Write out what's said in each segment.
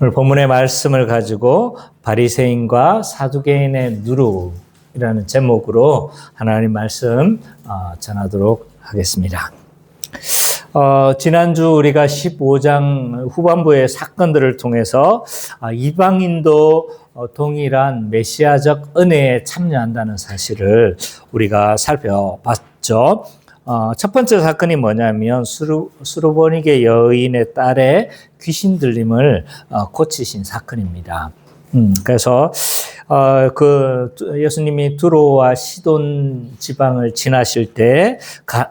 오늘 본문의 말씀을 가지고 바리새인과 사두개인의 누룩이라는 제목으로 하나님 말씀 전하도록 하겠습니다. 지난주 우리가 15장 후반부의 사건들을 통해서 이방인도 동일한 메시아적 은혜에 참여한다는 사실을 우리가 살펴봤죠. 첫 번째 사건이 뭐냐면 수르보니게 여인의 딸의 귀신 들림을 고치신 사건입니다. 그래서 예수님이 두로와 시돈 지방을 지나실 때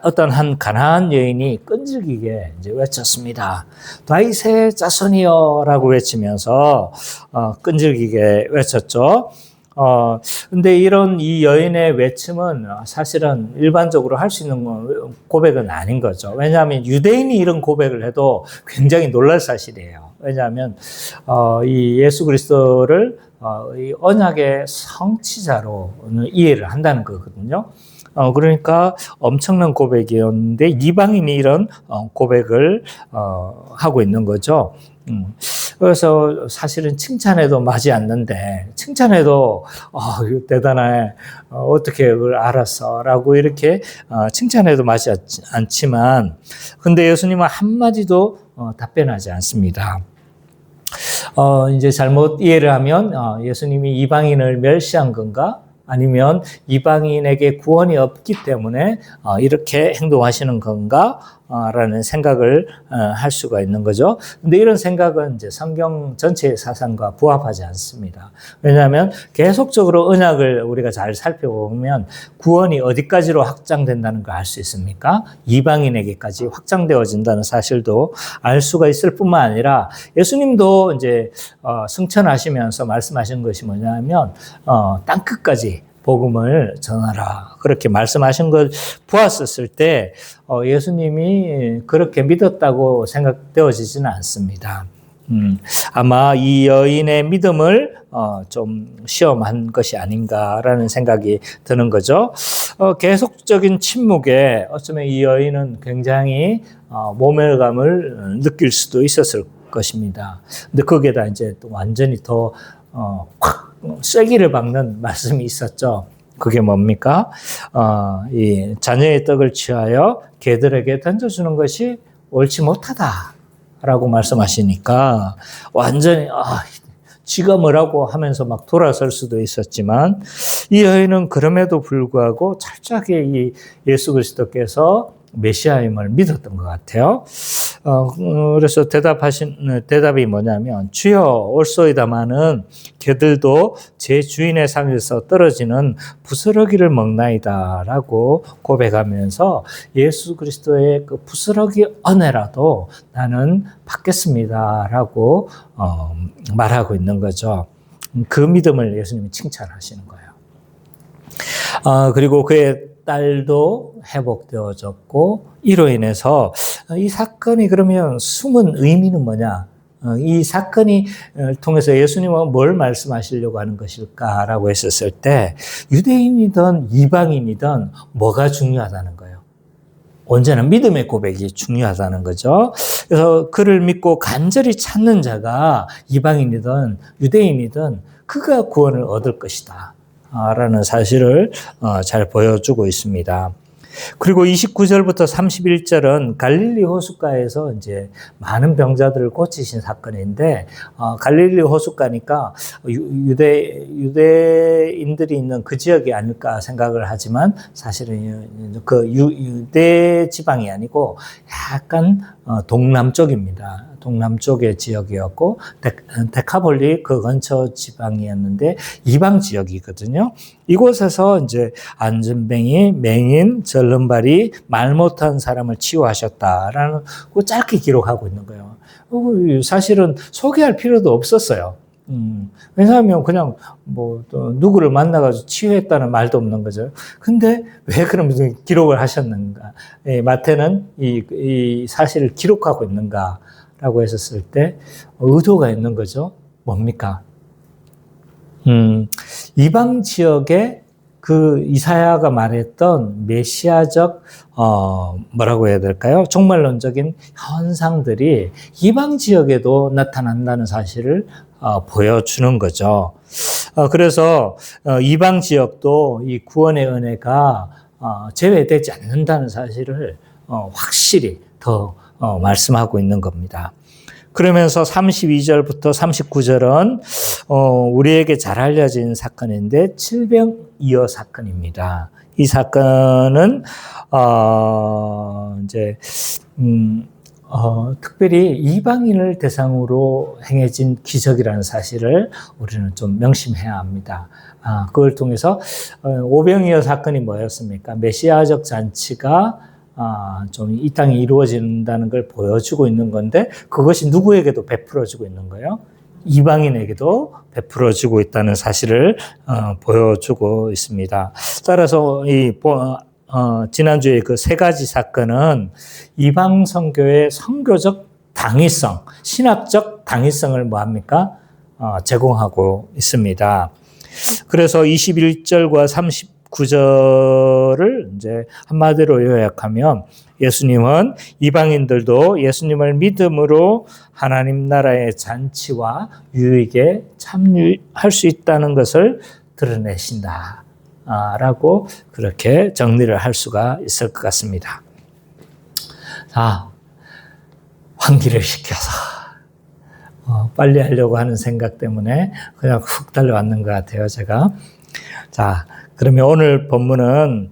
어떤 한 가나안 여인이 끈질기게 이제 외쳤습니다. 다윗의 자손이여라고 외치면서 끈질기게 외쳤죠. 근데 이 여인의 외침은 사실은 일반적으로 할 수 있는 고백은 아닌 거죠. 왜냐하면 유대인이 이런 고백을 해도 굉장히 놀랄 사실이에요. 왜냐하면, 이 예수 그리스도를, 이 언약의 성취자로 이해를 한다는 거거든요. 그러니까 엄청난 고백이었는데 이방인이 이런 고백을 하고 있는 거죠. 그래서 사실은 칭찬해도 맞지 않는데 칭찬해도 대단해, 어떻게 그걸 알았어 라고 이렇게 칭찬해도 맞지 않지만 근데 예수님은 한마디도 답변하지 않습니다. 이제 잘못 이해를 하면 예수님이 이방인을 멸시한 건가? 아니면 이방인에게 구원이 없기 때문에 이렇게 행동하시는 건가? 라는 생각을 할 수가 있는 거죠. 근데 이런 생각은 이제 성경 전체의 사상과 부합하지 않습니다. 왜냐하면 계속적으로 언약을 우리가 잘 살펴보면 구원이 어디까지로 확장된다는 걸 알 수 있습니까? 이방인에게까지 확장되어진다는 사실도 알 수가 있을 뿐만 아니라 예수님도 이제 승천하시면서 말씀하신 것이 뭐냐면 땅 끝까지 복음을 전하라. 그렇게 말씀하신 걸 보았었을 때 예수님이 그렇게 믿었다고 생각되어지지는 않습니다. 아마 이 여인의 믿음을 좀 시험한 것이 아닌가라는 생각이 드는 거죠. 계속적인 침묵에 어쩌면 이 여인은 굉장히 모멸감을 느낄 수도 있었을 것입니다. 근데 거기에다 이제 또 완전히 더 확 쐐기를 박는 말씀이 있었죠. 그게 뭡니까? 이 자녀의 떡을 취하여 개들에게 던져주는 것이 옳지 못하다라고 말씀하시니까 완전히 지가 뭐라고 하면서 막 돌아설 수도 있었지만 이 여인은 그럼에도 불구하고 철저하게 이 예수 그리스도께서 메시아임을 믿었던 것 같아요. 그래서 대답이 뭐냐면, 주여 올소이다마는 개들도 제 주인의 상에서 떨어지는 부스러기를 먹나이다 라고 고백하면서 예수 그리스도의 그 부스러기 은혜라도 나는 받겠습니다 라고 말하고 있는 거죠. 그 믿음을 예수님이 칭찬하시는 거예요. 그리고 그의 딸도 회복되어졌고 이로 인해서 이 사건이 그러면 숨은 의미는 뭐냐? 이 사건이 통해서 예수님은 뭘 말씀하시려고 하는 것일까라고 했었을 때 유대인이든 이방인이든 뭐가 중요하다는 거예요. 언제나 믿음의 고백이 중요하다는 거죠. 그래서 그를 믿고 간절히 찾는 자가 이방인이든 유대인이든 그가 구원을 얻을 것이다 라는 사실을 잘 보여주고 있습니다. 그리고 29절부터 31절은 갈릴리 호숫가에서 이제 많은 병자들을 고치신 사건인데, 갈릴리 호숫가니까 유대인들이 있는 그 지역이 아닐까 생각을 하지만 사실은 그 유대 지방이 아니고 약간 동남쪽입니다. 동남쪽의 지역이었고 데카폴리 그 근처 지방이었는데 이방 지역이거든요. 이곳에서 이제 안전뱅이, 맹인, 절름발이 말 못한 사람을 치유하셨다라는 거 짧게 기록하고 있는 거예요. 사실은 소개할 필요도 없었어요. 왜냐하면 그냥 또 누구를 만나가지고 치유했다는 말도 없는 거죠. 근데 왜 그런 기록을 하셨는가? 마태는 이 사실을 기록하고 있는가? 라고 했었을 때 의도가 있는 거죠. 뭡니까? 이방 지역에 그 이사야가 말했던 메시아적 뭐라고 해야 될까요? 종말론적인 현상들이 이방 지역에도 나타난다는 사실을 보여주는 거죠. 그래서 이방 지역도 이 구원의 은혜가 제외되지 않는다는 사실을 확실히 더 말씀하고 있는 겁니다. 그러면서 32절부터 39절은 우리에게 잘 알려진 사건인데 칠병이어 사건입니다. 이 사건은 이제 특별히 이방인을 대상으로 행해진 기적이라는 사실을 우리는 좀 명심해야 합니다. 그걸 통해서 오병이어 사건이 뭐였습니까? 메시아적 잔치가 좀 이 땅에 이루어진다는 걸 보여주고 있는 건데 그것이 누구에게도 베풀어지고 있는 거예요? 이방인에게도 베풀어지고 있다는 사실을 보여주고 있습니다. 따라서 지난주에 그 세 가지 사건은 이방 선교의 선교적 당위성, 신학적 당위성을 뭐합니까? 제공하고 있습니다. 그래서 21절과 39절을 이제 한마디로 요약하면 예수님은 이방인들도 예수님을 믿음으로 하나님 나라의 잔치와 유익에 참여할 수 있다는 것을 드러내신다. 라고 그렇게 정리를 할 수가 있을 것 같습니다. 자, 환기를 시켜서 빨리 하려고 하는 생각 때문에 그냥 훅 달려왔는 것 같아요, 제가. 자, 그러면 오늘 본문은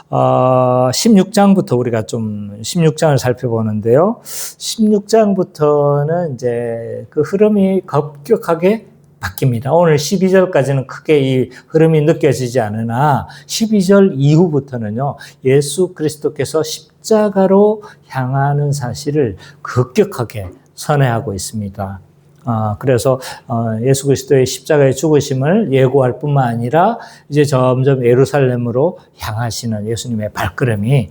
16장부터 우리가 좀 16장을 살펴보는데요. 16장부터는 이제 그 흐름이 급격하게 바뀝니다. 오늘 12절까지는 크게 이 흐름이 느껴지지 않으나 12절 이후부터는요. 예수 그리스도께서 십자가로 향하는 사실을 급격하게 선회하고 있습니다. 그래서 예수 그리스도의 십자가의 죽으심을 예고할 뿐만 아니라 이제 점점 예루살렘으로 향하시는 예수님의 발걸음이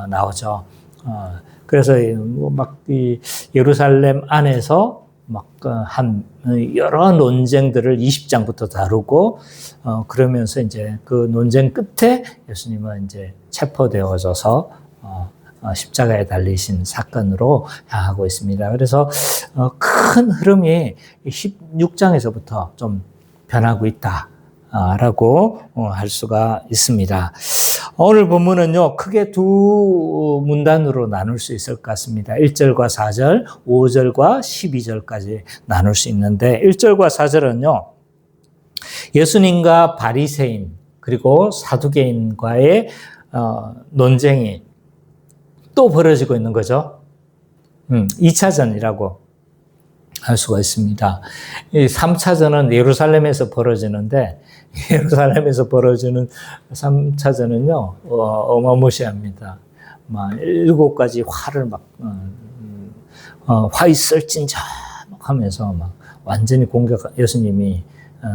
나오죠. 그래서 막 이 예루살렘 안에서 막 한 여러 논쟁들을 20장부터 다루고 그러면서 이제 그 논쟁 끝에 예수님은 이제 체포되어져서 십자가에 달리신 사건으로 향하고 있습니다. 그래서 큰 흐름이 16장에서부터 좀 변하고 있다라고 할 수가 있습니다. 오늘 본문은요, 크게 두 문단으로 나눌 수 있을 것 같습니다. 1절과 4절, 5절과 12절까지 나눌 수 있는데, 1절과 4절은요, 예수님과 바리새인, 그리고 사두개인과의 논쟁이 또 벌어지고 있는 거죠. 2차전이라고 할 수가 있습니다. 이 3차전은 예루살렘에서 벌어지는데 예루살렘에서 벌어지는 3차전은요 어마무시합니다. 막 7가지 화를 막 화 있을진저 하면서 막 완전히 예수님이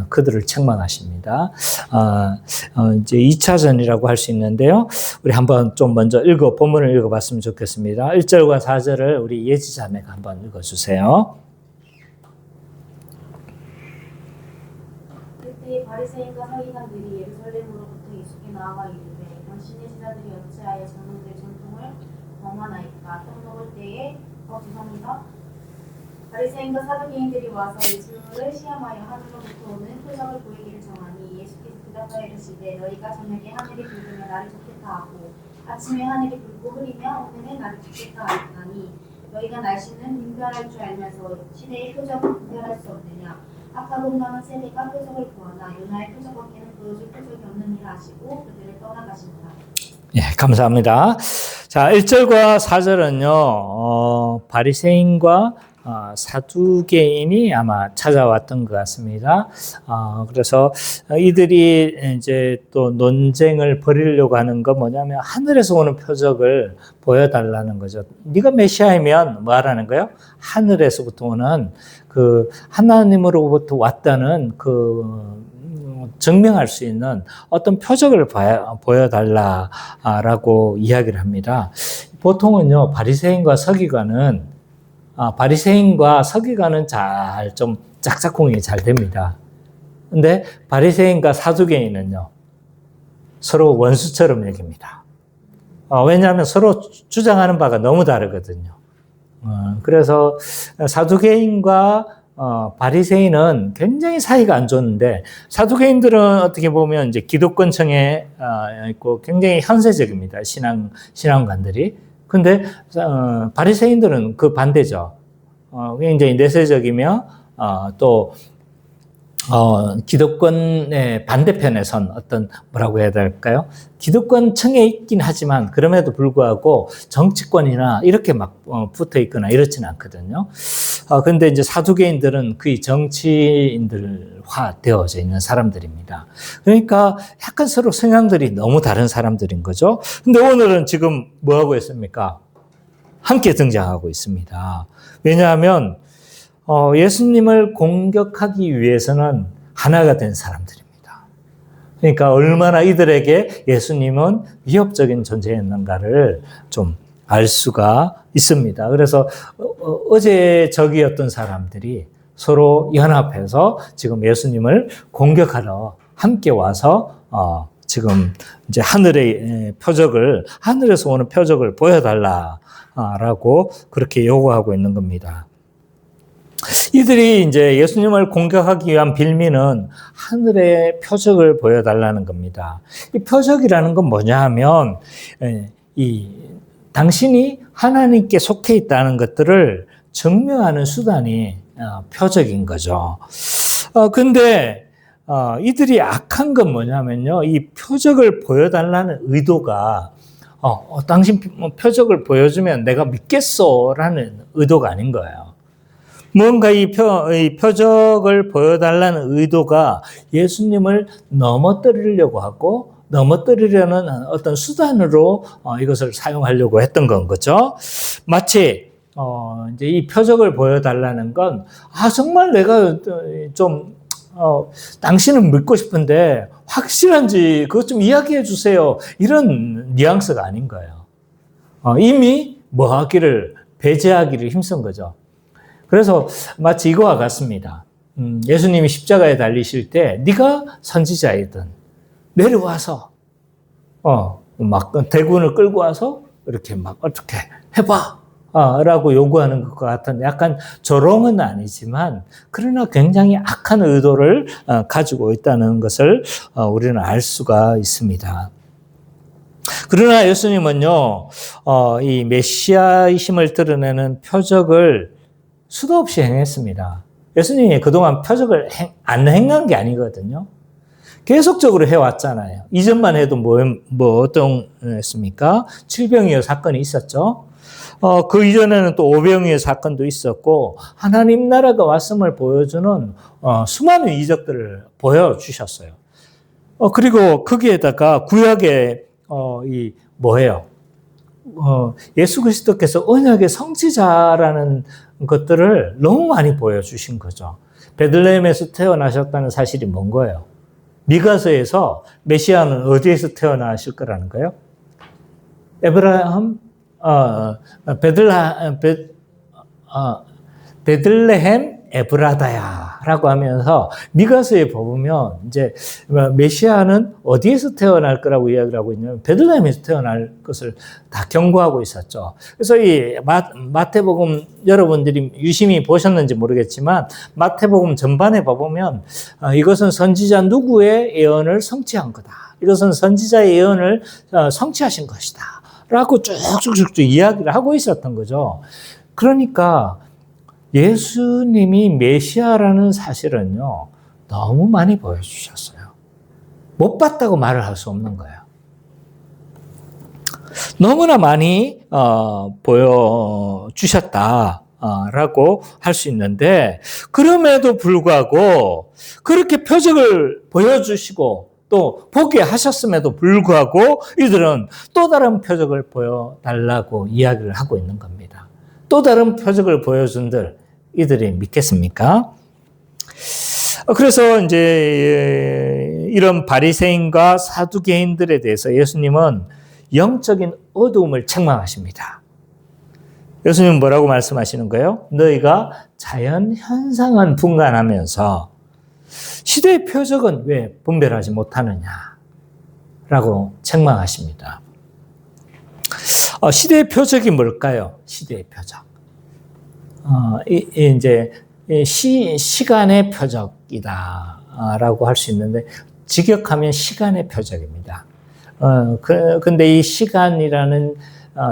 그들을 책망하십니다. 이제 2차전이라고 할 수 있는데요. 우리 한번 좀 먼저 본문을 읽어봤으면 좋겠습니다. 1절과 4절을 우리 예지자매가 한번 읽어주세요. 그때 바리새인과 서기관들이 예루살렘으로부터 예수께 나아가 이르되 당신의 제자들이 어찌하여 장로들의 전통을 범하나이까? 떡 먹을 때에 죄송합니다. 바리새인과 사두개인들이 와서 예수를 시험하여 하늘로부터 오는 표적을 보이기를 정하니 예수께서 대답하여 이르시되 너희가 저녁에 하늘이 붉으면 날이 좋겠다 하고 아침에 하늘이 붉고 흐리면 오늘은 날이 좋겠다 하니 너희가 날씨는 분별할 줄 알면서 시대의 표적을 분별할 수 없느냐? 아까로 나는 세대가 표적을 구하나 요나의 표적 밖에는 보여줄 표적이 없느니라 하시고 그들을 떠나가신다. 예, 감사합니다. 자, 1절과 4절은요, 바리새인과 사두개인이 아마 찾아왔던 것 같습니다. 그래서 이들이 이제 또 논쟁을 벌이려고 하는 건 뭐냐면 하늘에서 오는 표적을 보여달라는 거죠. 네가 메시아이면 뭐 하라는 거예요? 하늘에서부터 오는 그 하나님으로부터 왔다는 그 증명할 수 있는 어떤 표적을 보여달라라고 이야기를 합니다. 보통은요, 바리새인과 서기관은 잘 좀 짝짝꿍이 잘 됩니다. 근데 바리새인과 사두개인은요, 서로 원수처럼 여깁니다. 왜냐하면 서로 주장하는 바가 너무 다르거든요. 그래서 사두개인과 바리새인은 굉장히 사이가 안 좋은데, 사두개인들은 어떻게 보면 이제 기독권층에 있고 굉장히 현세적입니다. 신앙관들이. 근데 바리새인들은 그 반대죠. 굉장히 내세적이며 또 기독권의 반대편에 선 어떤, 뭐라고 해야 될까요? 기독권층에 있긴 하지만 그럼에도 불구하고 정치권이나 이렇게 막 붙어 있거나 이렇지는 않거든요. 근데 이제 사두개인들은 거의 정치인들화 되어져 있는 사람들입니다. 그러니까 약간 서로 성향들이 너무 다른 사람들인 거죠. 근데 오늘은 지금 뭐 하고 있습니까? 함께 등장하고 있습니다. 왜냐하면 예수님을 공격하기 위해서는 하나가 된 사람들입니다. 그러니까 얼마나 이들에게 예수님은 위협적인 존재였는가를 좀 알 수가 있습니다. 그래서 어제 적이었던 사람들이 서로 연합해서 지금 예수님을 공격하러 함께 와서 지금 이제 하늘에서 오는 표적을 보여달라라고 그렇게 요구하고 있는 겁니다. 이들이 이제 예수님을 공격하기 위한 빌미는 하늘의 표적을 보여달라는 겁니다. 이 표적이라는 건 뭐냐 하면, 당신이 하나님께 속해 있다는 것들을 증명하는 수단이 표적인 거죠. 근데 이들이 악한 건 뭐냐면요, 이 표적을 보여달라는 의도가 당신 표적을 보여주면 내가 믿겠어라는 의도가 아닌 거예요. 뭔가 이 표적을 보여달라는 의도가 예수님을 넘어뜨리려고 하고, 넘어뜨리려는 어떤 수단으로 이것을 사용하려고 했던 건 거죠. 마치 이제 이 표적을 보여달라는 건, 정말 내가 좀 당신은 믿고 싶은데 확실한지 그것 좀 이야기해 주세요, 이런 뉘앙스가 아닌 거예요. 이미 뭐 하기를, 배제하기를 힘쓴 거죠. 그래서 마치 이거와 같습니다. 예수님이 십자가에 달리실 때 네가 선지자이든 내려와서 막 대군을 끌고 와서 이렇게 막 어떻게 해봐 라고 요구하는 것과 같은, 약간 조롱은 아니지만 그러나 굉장히 악한 의도를 가지고 있다는 것을 우리는 알 수가 있습니다. 그러나 예수님은요, 이 메시아이심을 드러내는 표적을 수도 없이 행했습니다. 예수님이 그동안 표적을 안 행한 게 아니거든요. 계속적으로 해왔잖아요. 이전만 해도 어떤 했습니까? 칠병이어 사건이 있었죠. 그 이전에는 또 오병이어 사건도 있었고, 하나님 나라가 왔음을 보여주는 수많은 이적들을 보여주셨어요. 그리고 거기에다가 구약에 예수 그리스도께서 언약의 성취자라는 것들을 너무 많이 보여주신 거죠. 베들레헴에서 태어나셨다는 사실이 뭔 거예요? 미가서에서 메시아는 어디에서 태어나실 거라는 거예요? 베들레헴 에브라다야라고 하면서 미가서에 보면 이제 메시아는 어디에서 태어날 거라고 이야기를 하고 있냐면 베들레헴에서 태어날 것을 다 경고하고 있었죠. 그래서 이 마태복음, 여러분들이 유심히 보셨는지 모르겠지만 마태복음 전반에 보면 이것은 선지자 누구의 예언을 성취한 거다, 이것은 선지자의 예언을 성취하신 것이다 라고 쭉쭉쭉 이야기를 하고 있었던 거죠. 그러니까 예수님이 메시아라는 사실은요, 너무 많이 보여주셨어요. 못 봤다고 말을 할 수 없는 거예요. 너무나 많이 보여주셨다라고 할 수 있는데, 그럼에도 불구하고 그렇게 표적을 보여주시고 또 보게 하셨음에도 불구하고 이들은 또 다른 표적을 보여달라고 이야기를 하고 있는 겁니다. 또 다른 표적을 보여준들 이들이 믿겠습니까? 그래서 이제 이런 바리새인과 사두개인들에 대해서 예수님은 영적인 어두움을 책망하십니다. 예수님은 뭐라고 말씀하시는 거예요? 너희가 자연 현상은 분간하면서 시대의 표적은 왜 분별하지 못하느냐 라고 책망하십니다. 시대의 표적이 뭘까요? 시대의 표적. 이제 시간의 표적이다 라고 할 수 있는데, 직역하면 시간의 표적입니다. 근데 이 시간이라는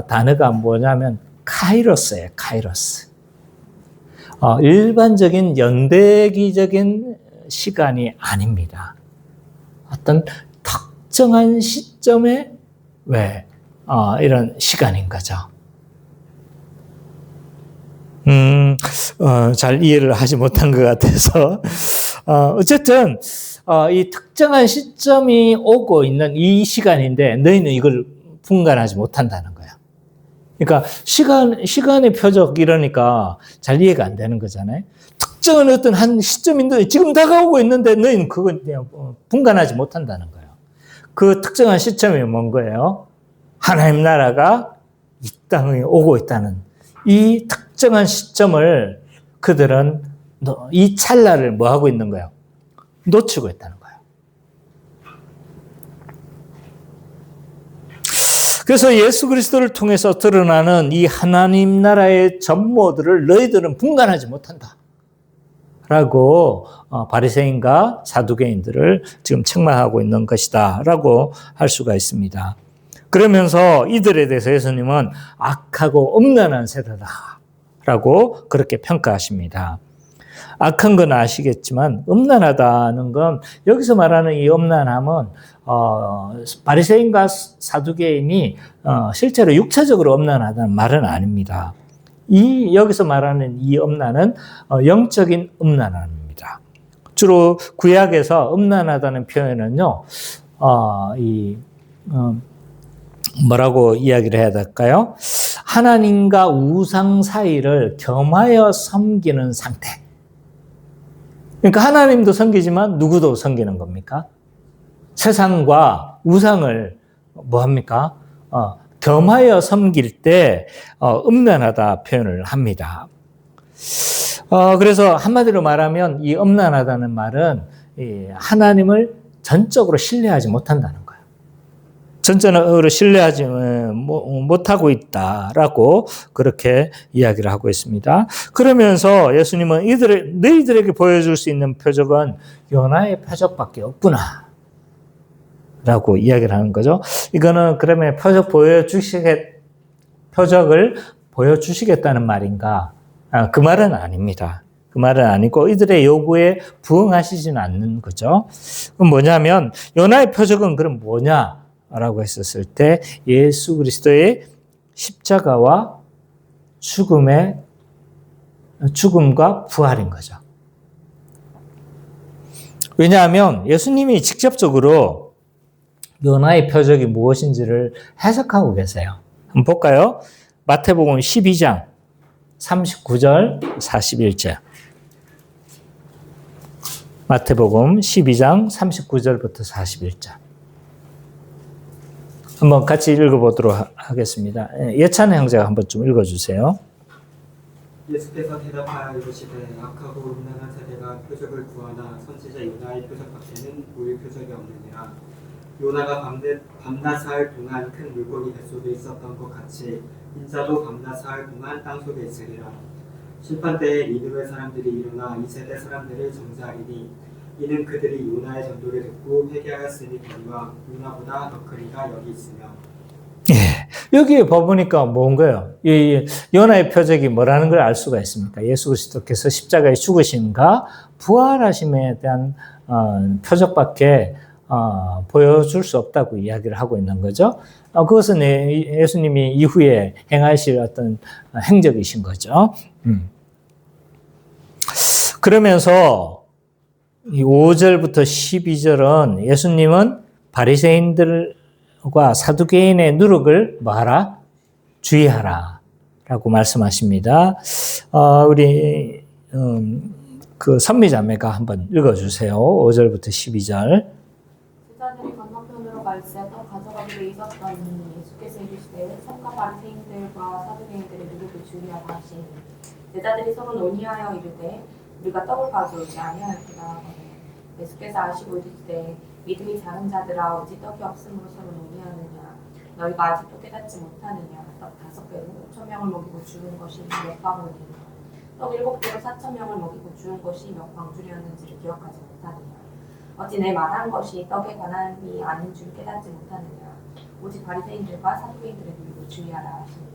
단어가 뭐냐면 카이로스예요. 카이로스. 일반적인 연대기적인 시간이 아닙니다. 어떤 특정한 시점에 이런 시간인 거죠. 잘 이해를 하지 못한 것 같아서 어쨌든 이 특정한 시점이 오고 있는 이 시간인데 너희는 이걸 분간하지 못한다는 거예요. 그러니까 시간의 표적 이러니까 잘 이해가 안 되는 거잖아요. 특정한 어떤 한 시점인데 지금 다가오고 있는데 너희는 그걸 분간하지 못한다는 거예요. 그 특정한 시점이 뭔 거예요? 하나님 나라가 이 땅에 오고 있다는 이 특정한 시점을 그들은 이 찰나를 뭐 하고 있는 거예요? 놓치고 있다는 거예요. 그래서 예수 그리스도를 통해서 드러나는 이 하나님 나라의 전모들을 너희들은 분간하지 못한다. 라고 바리새인과 사두개인들을 지금 책망하고 있는 것이다. 라고 할 수가 있습니다. 그러면서 이들에 대해서 예수님은 악하고 음란한 세대다. 라고 그렇게 평가하십니다. 악한 건 아시겠지만 음란하다는 건 여기서 말하는 이 음란함은 바리새인과 사두개인이 실제로 육체적으로 음란하다는 말은 아닙니다. 여기서 말하는 이 음란은 영적인 음란함입니다. 주로 구약에서 음란하다는 표현은요, 뭐라고 이야기를 해야 될까요? 하나님과 우상 사이를 겸하여 섬기는 상태. 그러니까 하나님도 섬기지만 누구도 섬기는 겁니까? 세상과 우상을 뭐 합니까? 겸하여 섬길 때 음란하다 표현을 합니다. 그래서 한마디로 말하면 이 음란하다는 말은 하나님을 전적으로 신뢰하지 못한다는 거예요. 전적으로 신뢰하지 못하고 있다라고 그렇게 이야기를 하고 있습니다. 그러면서 예수님은 너희들에게 보여줄 수 있는 표적은 요나의 표적밖에 없구나 라고 이야기를 하는 거죠. 이거는 그러면 표적을 보여주시겠다는 말인가? 그 말은 아닙니다. 그 말은 아니고 이들의 요구에 부응하시지는 않는 거죠. 그럼 뭐냐면 요나의 표적은 그럼 뭐냐라고 했었을 때 예수 그리스도의 십자가와 죽음과 부활인 거죠. 왜냐하면 예수님이 직접적으로 요나의 표적이 무엇인지를 해석하고 계세요. 한번 볼까요? 마태복음 12장 39절 41절. 마태복음 12장 39절부터 41절. 한번 같이 읽어보도록 하겠습니다. 예찬 형제가 한번 좀 읽어주세요. 예수께서 대답하여 이르시되 악하고 음란한 세대가 표적을 구하나 선지자 요나의 표적밖에는 보일 표적이 없느니라. 요나가 밤낮 사흘 동안 큰 물고기 뱃속에 있었던 것 같이 인자도 밤낮 사흘 동안 땅속에 있으리라. 심판때에 니느웨 사람들이 일어나 이 세대 사람들을 정죄하리니 이는 그들이 요나의 전도를 듣고 회개하였으니거니와 요나보다 더 큰 이가 여기 있으며. 여기에 보니까 뭔가요? 이 요나의 표적이 뭐라는 걸 알 수가 있습니까? 예수 그리스도께서 십자가에 죽으심과 부활하심에 대한 표적밖에 보여줄 수 없다고 이야기를 하고 있는 거죠. 그것은 예수님이 이후에 행하실 어떤 행적이신 거죠. 그러면서 이 5절부터 12절은 예수님은 바리새인들과 사두개인의 누룩을 뭐하라? 주의하라 라고 말씀하십니다. 우리 그 선미자매가 한번 읽어주세요. 5절부터 12절. 제자들이 건너편으로 갈새 떡 가져가기로 있었더니 예수께서 이르시되 성가 바리새인들과 사두개인들의 누룩을 주의하라 하시니 제자들이 서로 논의하여 이르되 우리가 떡을 가져오지 아니하였구나. 예수께서 아시고 이르시되 믿음이 작은 자들아 어찌 떡이 없음으로 서로 논의하느냐 너희가 아직도 깨닫지 못하느냐 떡 5개로 5,000명을 먹이고 죽은 것이 몇 방울이냐 떡 7개로 4,000명을 먹이고 죽은 것이 몇 방울이었는지를 기억하지 못하느냐 어찌 내 말한 것이 떡에 관한이 아닌 줄 깨닫지 못하느냐 오직 바리새인들과 사두개인들의 누리고 주의하라 하시니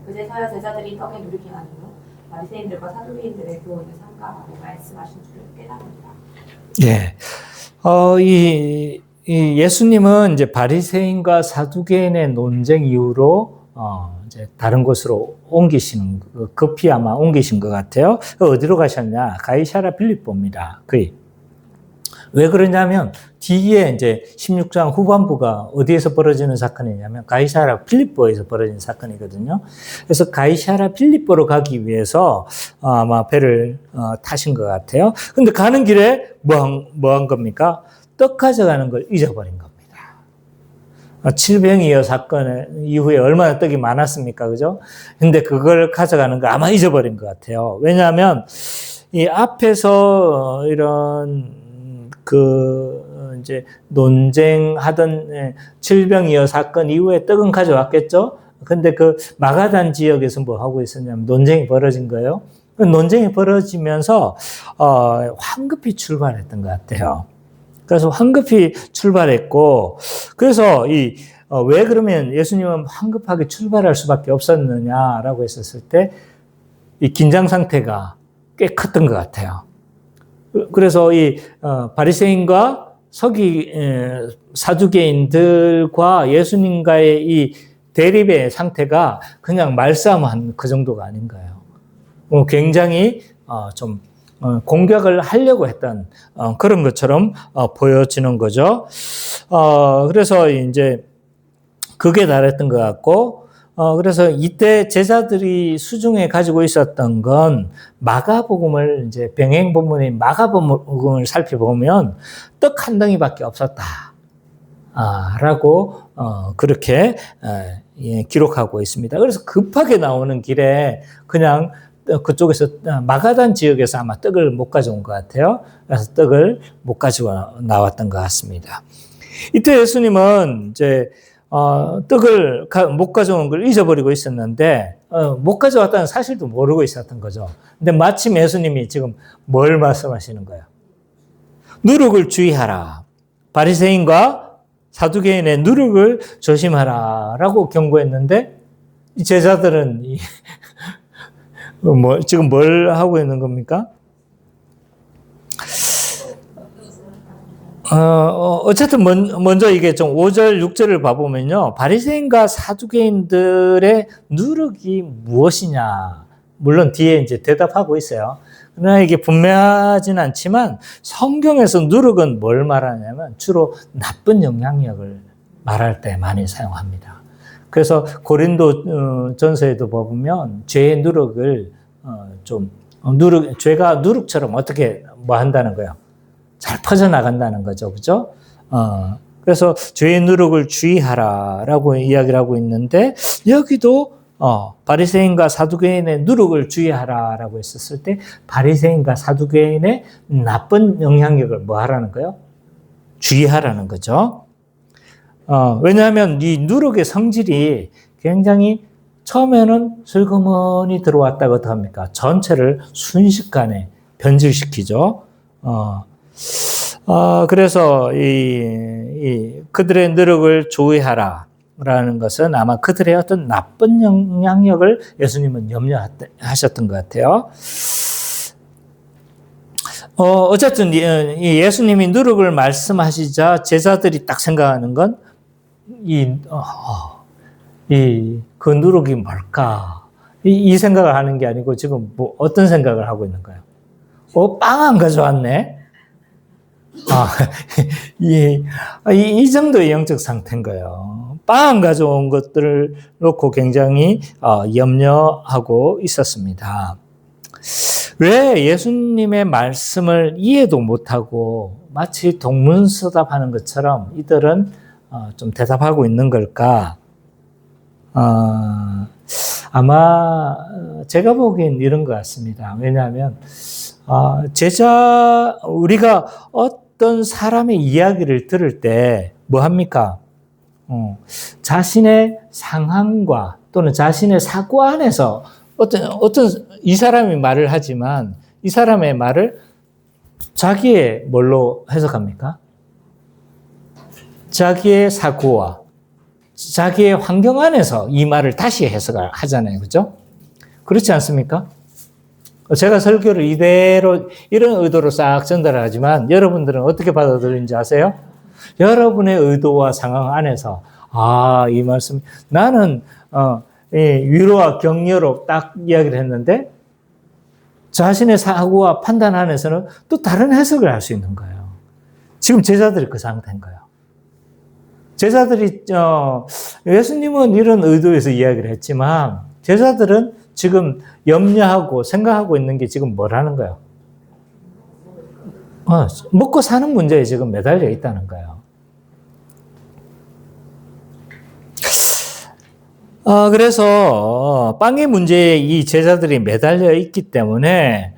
그제서야 제자들이 떡에 누리게 하니요 바리새인들과 사두개인들의 교훈을 삼가하고 말씀하신 줄을 깨닫는다. 예. 이 예수님은 이제 바리새인과 사두개인의 논쟁 이후로 이제 다른 곳으로 급히 아마 옮기신 것 같아요. 어디로 가셨냐? 가이사랴 빌립보입니다. 거의. 왜 그러냐면 뒤에 이제 16장 후반부가 어디에서 벌어지는 사건이냐면 가이사랴 필립보에서 벌어진 사건이거든요. 그래서 가이사랴 필립보로 가기 위해서 아마 배를 타신 것 같아요. 근데 가는 길에 뭐 한 겁니까? 떡 가져가는 걸 잊어버린 겁니다. 7병이어 사건 이후에 얼마나 떡이 많았습니까? 그죠? 근데 그걸 가져가는 거 아마 잊어버린 것 같아요. 왜냐하면 이 앞에서 이런 이제 논쟁하던 7병이어 사건 이후에 떡은 가져왔겠죠? 근데 그 마가단 지역에서 뭐 하고 있었냐면 논쟁이 벌어진 거예요. 논쟁이 벌어지면서, 황급히 출발했던 것 같아요. 그래서 황급히 출발했고, 그래서 왜 그러면 예수님은 황급하게 출발할 수밖에 없었느냐라고 했었을 때, 이 긴장 상태가 꽤 컸던 것 같아요. 그래서 바리새인과 사두개인들과 예수님과의 이 대립의 상태가 그냥 말싸움한 그 정도가 아닌 거예요. 굉장히 좀 공격을 하려고 했던 그런 것처럼 보여지는 거죠. 그래서 이제 그게 다랬던 것 같고, 그래서 이때 제자들이 수중에 가지고 있었던 건 마가복음을 이제 병행 본문인 마가복음을 살펴보면 떡 한 덩이밖에 없었다. 라고 그렇게 기록하고 있습니다. 그래서 급하게 나오는 길에 그냥 그쪽에서 마가단 지역에서 아마 떡을 못 가져온 것 같아요. 그래서 떡을 못 가지고 나왔던 것 같습니다. 이때 예수님은 이제 떡을 못 가져온 걸 잊어버리고 있었는데, 못 가져왔다는 사실도 모르고 있었던 거죠. 근데 마침 예수님이 지금 뭘 말씀하시는 거예요? 누룩을 주의하라. 바리새인과 사두개인의 누룩을 조심하라. 라고 경고했는데, 이 제자들은 지금 뭘 하고 있는 겁니까? 어쨌든 먼저 이게 좀 5절, 6절을 봐보면요. 바리새인과 사두개인들의 누룩이 무엇이냐. 물론 뒤에 이제 대답하고 있어요. 그러나 이게 분명하진 않지만 성경에서 누룩은 뭘 말하냐면 주로 나쁜 영향력을 말할 때 많이 사용합니다. 그래서 고린도 전서에도 보면 죄의 누룩을 죄가 누룩처럼 어떻게 뭐 한다는 거예요. 잘 퍼져나간다는 거죠. 그죠? 그래서 죄의 누룩을 주의하라라고 이야기를 하고 있는데, 여기도, 바리새인과 사두개인의 누룩을 주의하라라고 했었을 때, 바리새인과 사두개인의 나쁜 영향력을 뭐 하라는 거예요? 주의하라는 거죠. 왜냐하면 이 누룩의 성질이 굉장히 처음에는 슬그머니 들어왔다가 어떡합니까? 전체를 순식간에 변질시키죠. 그래서 그들의 누룩을 주의하라라는 것은 아마 그들의 어떤 나쁜 영향력을 예수님은 염려하셨던 것 같아요. 어쨌든 예수님이 누룩을 말씀하시자 제자들이 딱 생각하는 건 그 누룩이 뭘까? 이 생각을 하는 게 아니고 지금 뭐 어떤 생각을 하고 있는 거예요? 빵 안 가져왔네? 이 정도의 영적 상태인 거예요. 빵 안 가져온 것들을 놓고 굉장히 염려하고 있었습니다. 왜 예수님의 말씀을 이해도 못하고 마치 동문서답하는 것처럼 이들은 좀 대답하고 있는 걸까? 아마 제가 보기엔 이런 것 같습니다. 왜냐하면 우리가 어떤 사람의 이야기를 들을 때 뭐 합니까? 자신의 상황과 또는 자신의 사고 안에서 어떤 이 사람이 말을 하지만 이 사람의 말을 자기의 뭘로 해석합니까? 자기의 사고와 자기의 환경 안에서 이 말을 다시 해석을 하잖아요. 그렇죠? 그렇지 않습니까? 제가 설교를 이대로 이런 의도로 싹 전달하지만 여러분들은 어떻게 받아들이는지 아세요? 여러분의 의도와 상황 안에서 이 말씀 나는 위로와 격려로 딱 이야기를 했는데 자신의 사고와 판단 안에서는 또 다른 해석을 할 수 있는 거예요. 지금 제자들이 그 상태인 거예요. 제자들이 예수님은 이런 의도에서 이야기를 했지만 제자들은 지금 염려하고 생각하고 있는 게 지금 뭐라는 거예요? 먹고 사는 문제에 지금 매달려 있다는 거예요. 그래서 빵의 문제에 이 제자들이 매달려 있기 때문에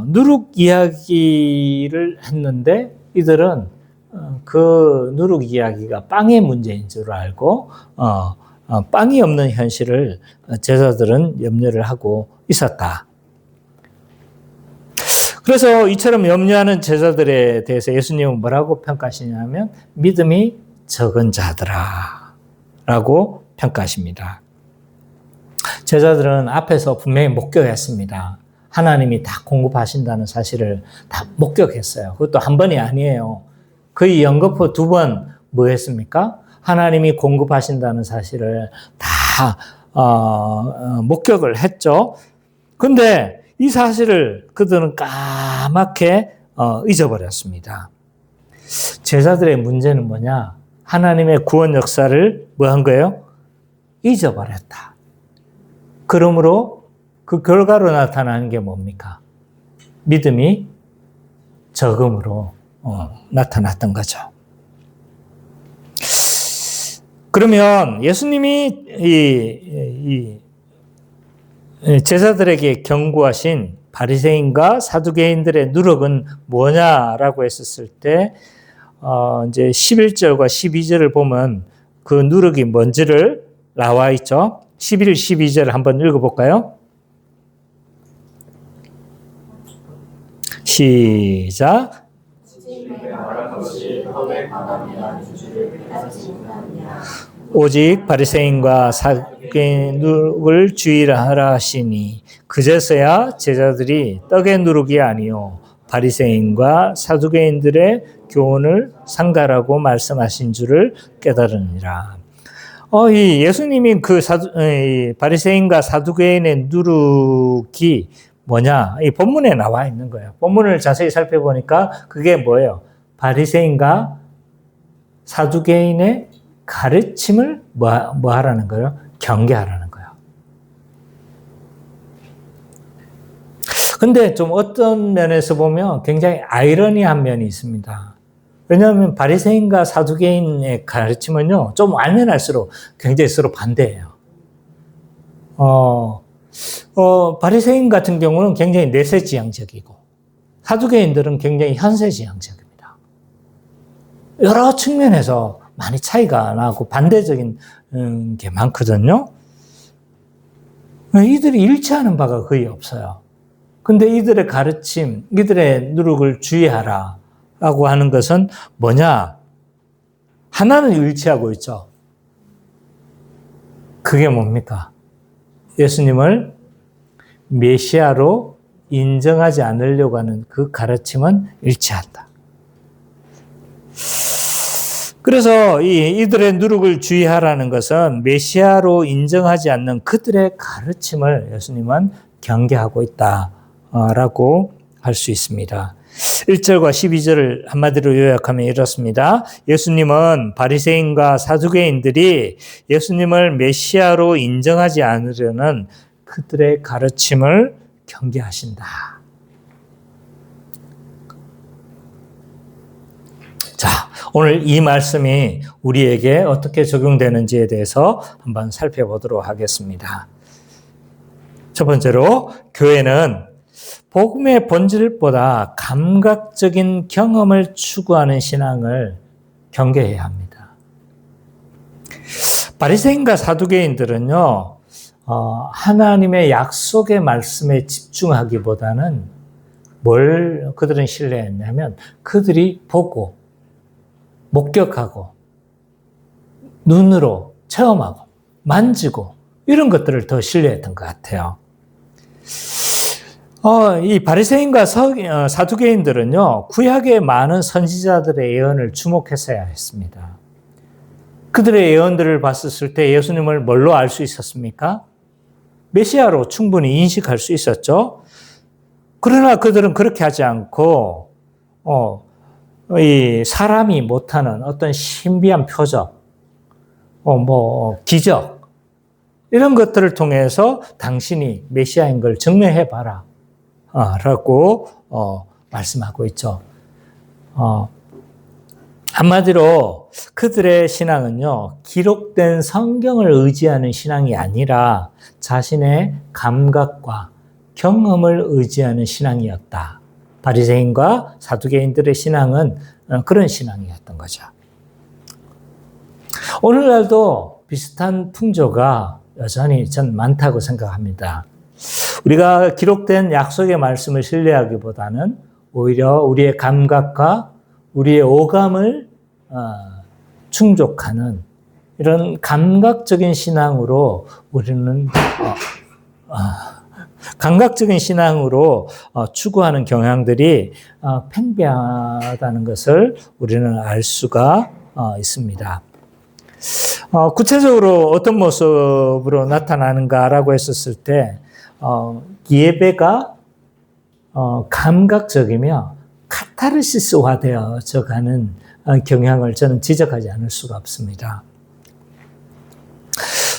누룩 이야기를 했는데 이들은 그 누룩 이야기가 빵의 문제인 줄 알고 빵이 없는 현실을 제자들은 염려를 하고 있었다. 그래서 이처럼 염려하는 제자들에 대해서 예수님은 뭐라고 평가하시냐면 믿음이 적은 자들아 라고 평가하십니다. 제자들은 앞에서 분명히 목격했습니다. 하나님이 다 공급하신다는 사실을 다 목격했어요. 그것도 한 번이 아니에요. 거의 연거푸 2번 뭐 했습니까? 하나님이 공급하신다는 사실을 다 목격을 했죠. 근데 이 사실을 그들은 까맣게 잊어버렸습니다. 제자들의 문제는 뭐냐? 하나님의 구원 역사를 뭐 한 거예요? 잊어버렸다. 그러므로 그 결과로 나타나는 게 뭡니까? 믿음이 적음으로 나타났던 거죠. 그러면 예수님이 이 제자들에게 경고하신 바리새인과 사두개인들의 누룩은 뭐냐라고 했었을 때 이제 11절과 12절을 보면 그 누룩이 뭔지를 나와 있죠. 11, 12절 한번 읽어볼까요? 시작. 오직 바리새인과 사두개인 누룩을 주의하라 하시니 그제서야 제자들이 떡의 누룩이 아니요 바리새인과 사두개인들의 교훈을 상달하고 말씀하신 줄을 깨달으니라. 이 예수님이 그 바리새인과 사두개인의 누룩이 뭐냐? 이 본문에 나와 있는 거예요. 본문을 자세히 살펴보니까 그게 뭐예요? 바리새인과 사두개인의 가르침을 뭐 하라는 거예요? 경계하라는 거예요. 근데 좀 어떤 면에서 보면 굉장히 아이러니한 면이 있습니다. 왜냐하면 바리새인과 사두개인의 가르침은요, 좀 알면 알수록 굉장히 서로 반대예요. 바리새인 같은 경우는 굉장히 내세지향적이고, 사두개인들은 굉장히 현세지향적입니다. 여러 측면에서 많이 차이가 나고 반대적인 게 많거든요. 이들이 일치하는 바가 거의 없어요. 근데 이들의 가르침, 이들의 누룩을 주의하라 라고 하는 것은 뭐냐? 하나는 일치하고 있죠. 그게 뭡니까? 예수님을 메시아로 인정하지 않으려고 하는 그 가르침은 일치한다. 그래서 이들의 누룩을 주의하라는 것은 메시아로 인정하지 않는 그들의 가르침을 예수님은 경계하고 있다라고 할 수 있습니다. 1절과 12절을 한마디로 요약하면 이렇습니다. 예수님은 바리새인과 사두개인들이 예수님을 메시아로 인정하지 않으려는 그들의 가르침을 경계하신다. 자, 오늘 이 말씀이 우리에게 어떻게 적용되는지에 대해서 한번 살펴보도록 하겠습니다. 첫 번째로, 교회는 복음의 본질보다 감각적인 경험을 추구하는 신앙을 경계해야 합니다. 바리새인과 사두개인들은요, 하나님의 약속의 말씀에 집중하기보다는 뭘 그들은 신뢰했냐면 그들이 보고 목격하고 눈으로 체험하고 만지고 이런 것들을 더 신뢰했던 것 같아요. 이 바리새인과 사두개인들은요, 구약의 많은 선지자들의 예언을 주목했어야 했습니다. 그들의 예언들을 봤을 때 예수님을 뭘로 알 수 있었습니까? 메시아로 충분히 인식할 수 있었죠. 그러나 그들은 그렇게 하지 않고 이 사람이 못하는 어떤 신비한 표적, 기적 이런 것들을 통해서 당신이 메시아인 걸 증명해봐라 라고 말씀하고 있죠. 한마디로 그들의 신앙은요, 기록된 성경을 의지하는 신앙이 아니라 자신의 감각과 경험을 의지하는 신앙이었다. 바리새인과 사두개인들의 신앙은 그런 신앙이었던 거죠. 오늘날도 비슷한 풍조가 여전히 전 많다고 생각합니다. 우리가 기록된 약속의 말씀을 신뢰하기보다는 오히려 우리의 감각과 우리의 오감을 충족하는 이런 감각적인 신앙으로 우리는 감각적인 신앙으로 추구하는 경향들이 팽배하다는 것을 우리는 알 수가 있습니다. 구체적으로 어떤 모습으로 나타나는가라고 했었을 때 예배가 감각적이며 카타르시스화되어져 가는 경향을 저는 지적하지 않을 수가 없습니다.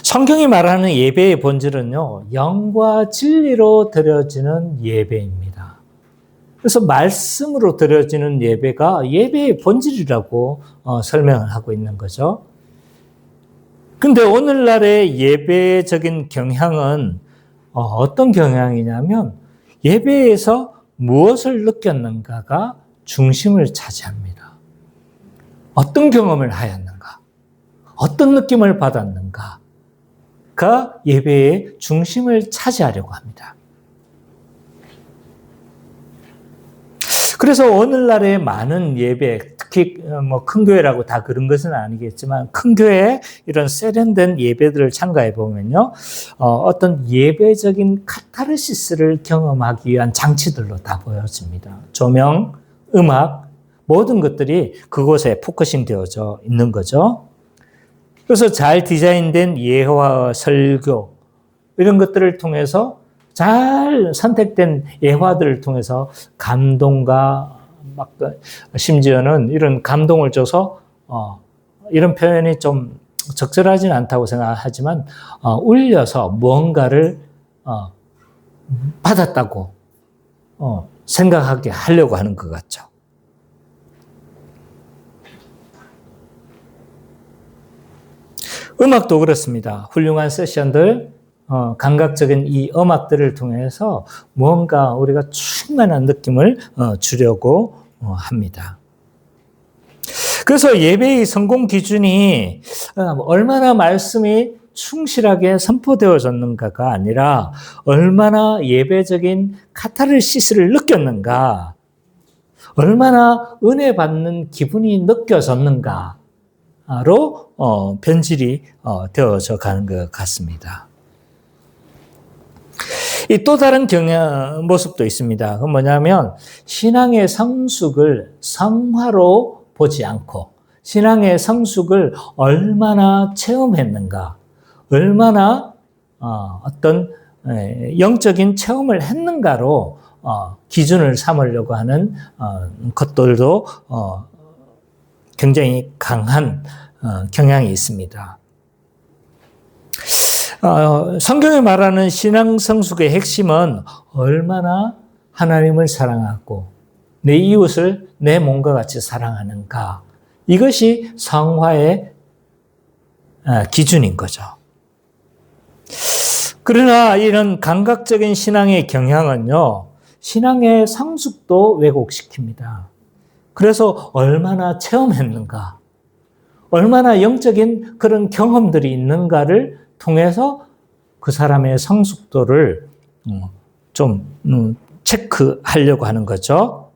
성경이 말하는 예배의 본질은요, 영과 진리로 드려지는 예배입니다. 그래서 말씀으로 드려지는 예배가 예배의 본질이라고 설명을 하고 있는 거죠. 근데 오늘날의 예배적인 경향은 어떤 경향이냐면 예배에서 무엇을 느꼈는가가 중심을 차지합니다. 어떤 경험을 하였는가? 어떤 느낌을 받았는가? 가 예배의 중심을 차지하려고 합니다. 그래서 오늘날의 많은 예배, 특히 큰 교회라고 다 그런 것은 아니겠지만 큰 교회 이런 세련된 예배들을 참가해 보면요, 어떤 예배적인 카타르시스를 경험하기 위한 장치들로 다 보여집니다. 조명, 음악, 모든 것들이 그곳에 포커싱 되어져 있는 거죠. 그래서 잘 디자인된 예화 설교 이런 것들을 통해서 잘 선택된 예화들을 통해서 감동과 심지어는 이런 감동을 줘서 이런 표현이 좀 적절하지는 않다고 생각하지만 울려서 무언가를 받았다고 생각하게 하려고 하는 것 같죠. 음악도 그렇습니다. 훌륭한 세션들, 감각적인 이 음악들을 통해서 무언가 우리가 충만한 느낌을 주려고 합니다. 그래서 예배의 성공 기준이 얼마나 말씀이 충실하게 선포되어졌는가가 아니라 얼마나 예배적인 카타르시스를 느꼈는가, 얼마나 은혜 받는 기분이 느껴졌는가 로 변질이 되어져 가는 것 같습니다. 이 또 다른 모습도 있습니다. 그건 뭐냐면 신앙의 성숙을 성화로 보지 않고 신앙의 성숙을 얼마나 체험했는가, 얼마나 어떤 영적인 체험을 했는가로 기준을 삼으려고 하는 것들도 굉장히 강한 경향이 있습니다. 성경이 말하는 신앙 성숙의 핵심은 얼마나 하나님을 사랑하고 내 이웃을 내 몸과 같이 사랑하는가, 이것이 성화의 기준인 거죠. 그러나 이런 감각적인 신앙의 경향은요, 신앙의 상식도 왜곡시킵니다. 그래서 얼마나 체험했는가, 얼마나 영적인 그런 경험들이 있는가를 통해서 그 사람의 성숙도를 좀 체크하려고 하는 거죠.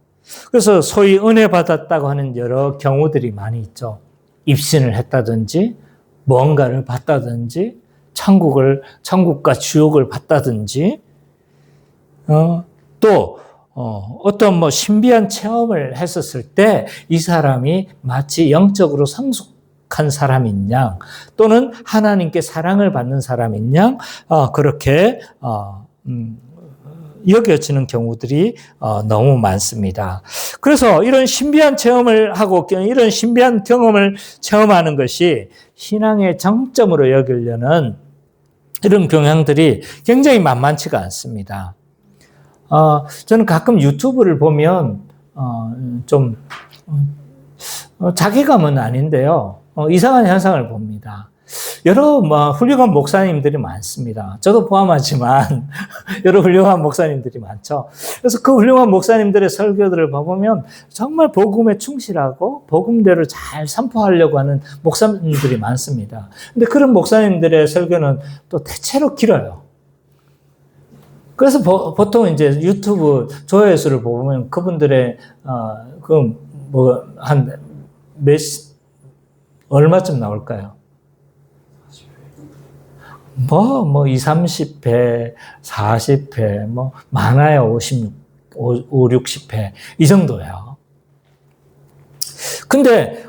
그래서 소위 은혜 받았다고 하는 여러 경우들이 많이 있죠. 입신을 했다든지, 뭔가를 봤다든지, 천국과 지옥을 봤다든지, 또 어떤 뭐 신비한 체험을 했었을 때 이 사람이 마치 영적으로 성숙한 사람인 양, 또는 하나님께 사랑을 받는 사람인 양, 그렇게 여겨지는 경우들이 너무 많습니다. 그래서 이런 신비한 체험을 하고 이런 신비한 경험을 체험하는 것이 신앙의 정점으로 여기려는 이런 경향들이 굉장히 만만치가 않습니다. 저는 가끔 유튜브를 보면 좀 자괴감은 아닌데요. 이상한 현상을 봅니다. 여러 훌륭한 목사님들이 많습니다. 저도 포함하지만 여러 훌륭한 목사님들이 많죠. 그래서 그 훌륭한 목사님들의 설교들을 봐보면 정말 복음에 충실하고 복음대로 잘 선포하려고 하는 목사님들이 많습니다. 근데 그런 목사님들의 설교는 또 대체로 길어요. 그래서 보통 이제 유튜브 조회수를 보면 그분들의 얼마쯤 나올까요? 2, 30회, 40회, 많아야 5, 60회, 이 정도예요. 근데,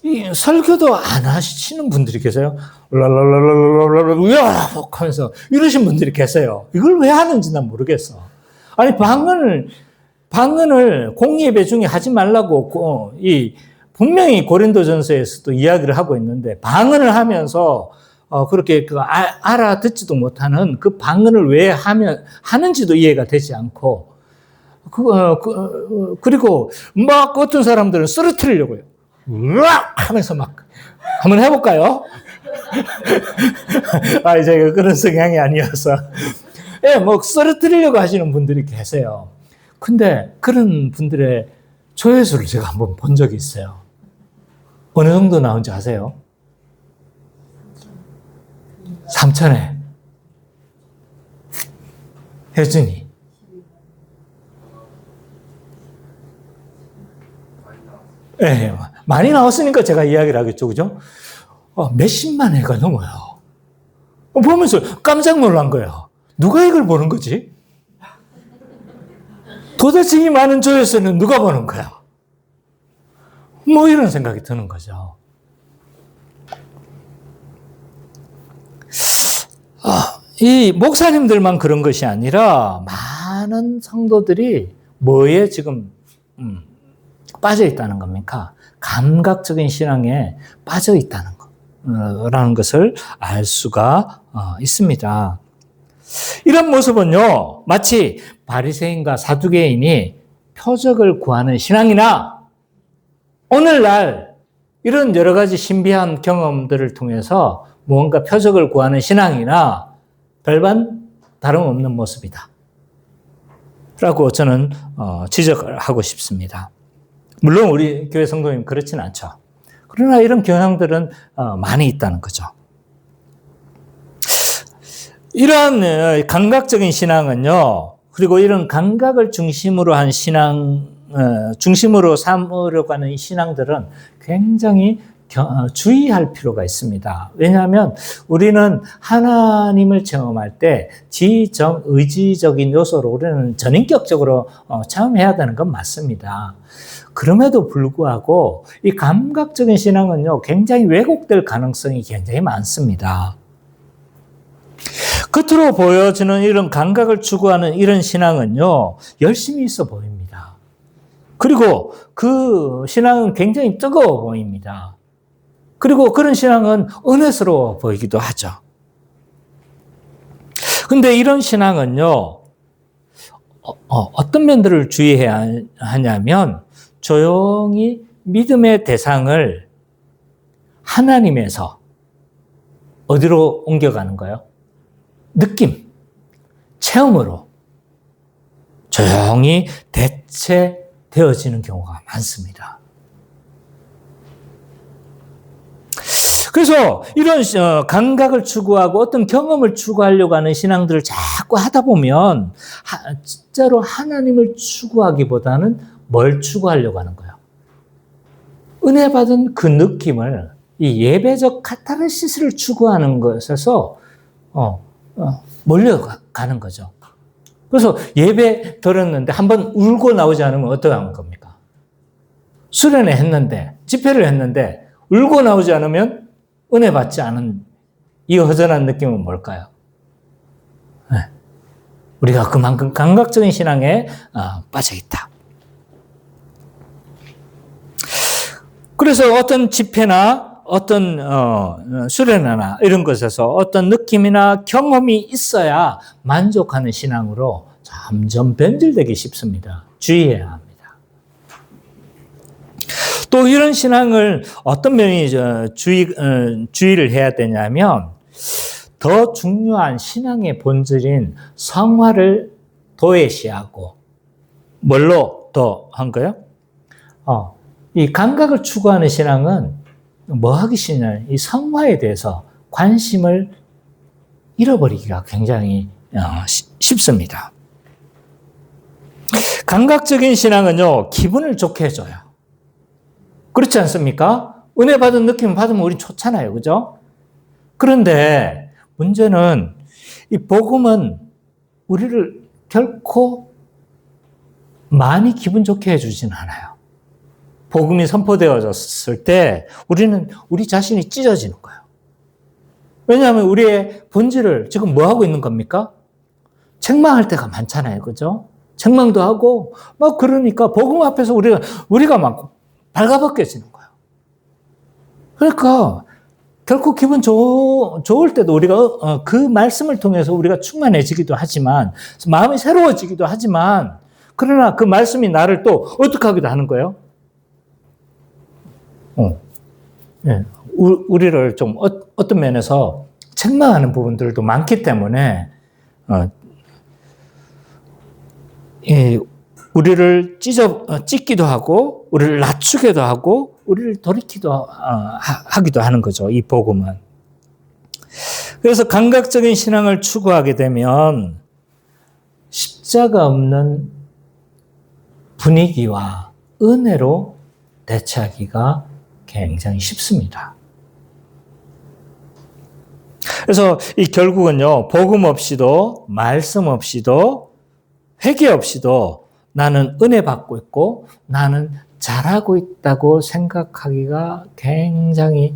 이 설교도 안 하시는 분들이 계세요. 으악! 하면서 이러신 분들이 계세요. 이걸 왜 하는지 난 모르겠어. 아니, 방언을 공예배 중에 하지 말라고, 분명히 고린도전서에서도 이야기를 하고 있는데, 방언을 하면서 그렇게 알아듣지도 못하는 그 방언을 왜 하는지도 이해가 되지 않고, 그리고 막 어떤 사람들은 쓰러뜨리려고요. 으악! 하면서 막, 한번 해볼까요? 제가 그런 성향이 아니어서. 예, 쓰러뜨리려고 하시는 분들이 계세요. 근데 그런 분들의 조회수를 제가 한번 본 적이 있어요. 어느 정도 나온지 아세요? 3,000회. 혜준이. 예, 많이 나왔으니까 제가 이야기를 하겠죠, 그죠? 몇십만 회가 넘어요. 보면서 깜짝 놀란 거예요. 누가 이걸 보는 거지? 도대체 이 많은 조회수는 누가 보는 거야? 이런 생각이 드는 거죠. 이 목사님들만 그런 것이 아니라 많은 성도들이 뭐에 지금 빠져 있다는 겁니까? 감각적인 신앙에 빠져 있다는 거라는 것을 알 수가 있습니다. 이런 모습은요, 마치 바리새인과 사두개인이 표적을 구하는 신앙이나 오늘날 이런 여러 가지 신비한 경험들을 통해서 무언가 표적을 구하는 신앙이나 별반 다름없는 모습이다 라고 저는 지적을 하고 싶습니다. 물론 우리 교회 성도님 그렇지는 않죠. 그러나 이런 경향들은 많이 있다는 거죠. 이러한 감각적인 신앙은요, 그리고 이런 감각을 중심으로 한 중심으로 삼으려고 하는 이 신앙들은 굉장히 주의할 필요가 있습니다. 왜냐하면 우리는 하나님을 체험할 때 의지적인 요소로 우리는 전인격적으로 체험해야 되는 건 맞습니다. 그럼에도 불구하고 이 감각적인 신앙은요, 굉장히 왜곡될 가능성이 굉장히 많습니다. 겉으로 보여지는 이런 감각을 추구하는 이런 신앙은요, 열심히 있어 보입니다. 그리고 그 신앙은 굉장히 뜨거워 보입니다. 그리고 그런 신앙은 은혜스러워 보이기도 하죠. 근데 이런 신앙은요, 어떤 면들을 주의해야 하냐면, 조용히 믿음의 대상을 하나님에서 어디로 옮겨가는 거예요? 느낌, 체험으로 조용히 대체되어지는 경우가 많습니다. 그래서 이런 감각을 추구하고 어떤 경험을 추구하려고 하는 신앙들을 자꾸 하다 보면 진짜로 하나님을 추구하기보다는 뭘 추구하려고 하는 거예요? 은혜 받은 그 느낌을, 이 예배적 카타르시스를 추구하는 것에서 몰려가는 거죠. 그래서 예배 들었는데 한번 울고 나오지 않으면 어떻게 하는 겁니까? 수련회 했는데, 집회를 했는데 울고 나오지 않으면 은혜 받지 않은 이 허전한 느낌은 뭘까요? 네. 우리가 그만큼 감각적인 신앙에 빠져 있다. 그래서 어떤 집회나 어떤 수련회나 이런 것에서 어떤 느낌이나 경험이 있어야 만족하는 신앙으로 점점 변질되기 쉽습니다. 주의해야 합니다. 또 이런 신앙을 어떤 면이 주의를 해야 되냐면 더 중요한 신앙의 본질인 성화를 도외시하고 뭘로 더 한 거예요? 이 감각을 추구하는 신앙은 뭐 하기 싫냐? 이 성화에 대해서 관심을 잃어버리기가 굉장히 쉽습니다. 감각적인 신앙은요, 기분을 좋게 해줘요. 그렇지 않습니까? 은혜 받은 느낌 받으면 우리 좋잖아요. 그죠? 그런데 문제는 이 복음은 우리를 결코 많이 기분 좋게 해주진 않아요. 복음이 선포되어졌을 때 우리는 우리 자신이 찢어지는 거예요. 왜냐하면 우리의 본질을 지금 뭐 하고 있는 겁니까? 책망할 때가 많잖아요. 그죠? 책망도 하고, 막 그러니까 복음 앞에서 우리가 막 발가벗겨지는 거예요. 그러니까 결코 기분 좋을 때도 우리가 그 말씀을 통해서 우리가 충만해지기도 하지만 마음이 새로워지기도 하지만 그러나 그 말씀이 나를 또 어떻게 하기도 하는 거예요? 예, 우리를 좀 어떤 면에서 책망하는 부분들도 많기 때문에 우리를 찢기도 하고 우리를 낮추기도 하고 우리를 돌이키도 하기도 하는 거죠. 이 복음은. 그래서 감각적인 신앙을 추구하게 되면 십자가 없는 분위기와 은혜로 대체하기가 굉장히 쉽습니다. 그래서 이 결국은요, 복음 없이도 말씀 없이도 회개 없이도 나는 은혜 받고 있고 나는 잘하고 있다고 생각하기가 굉장히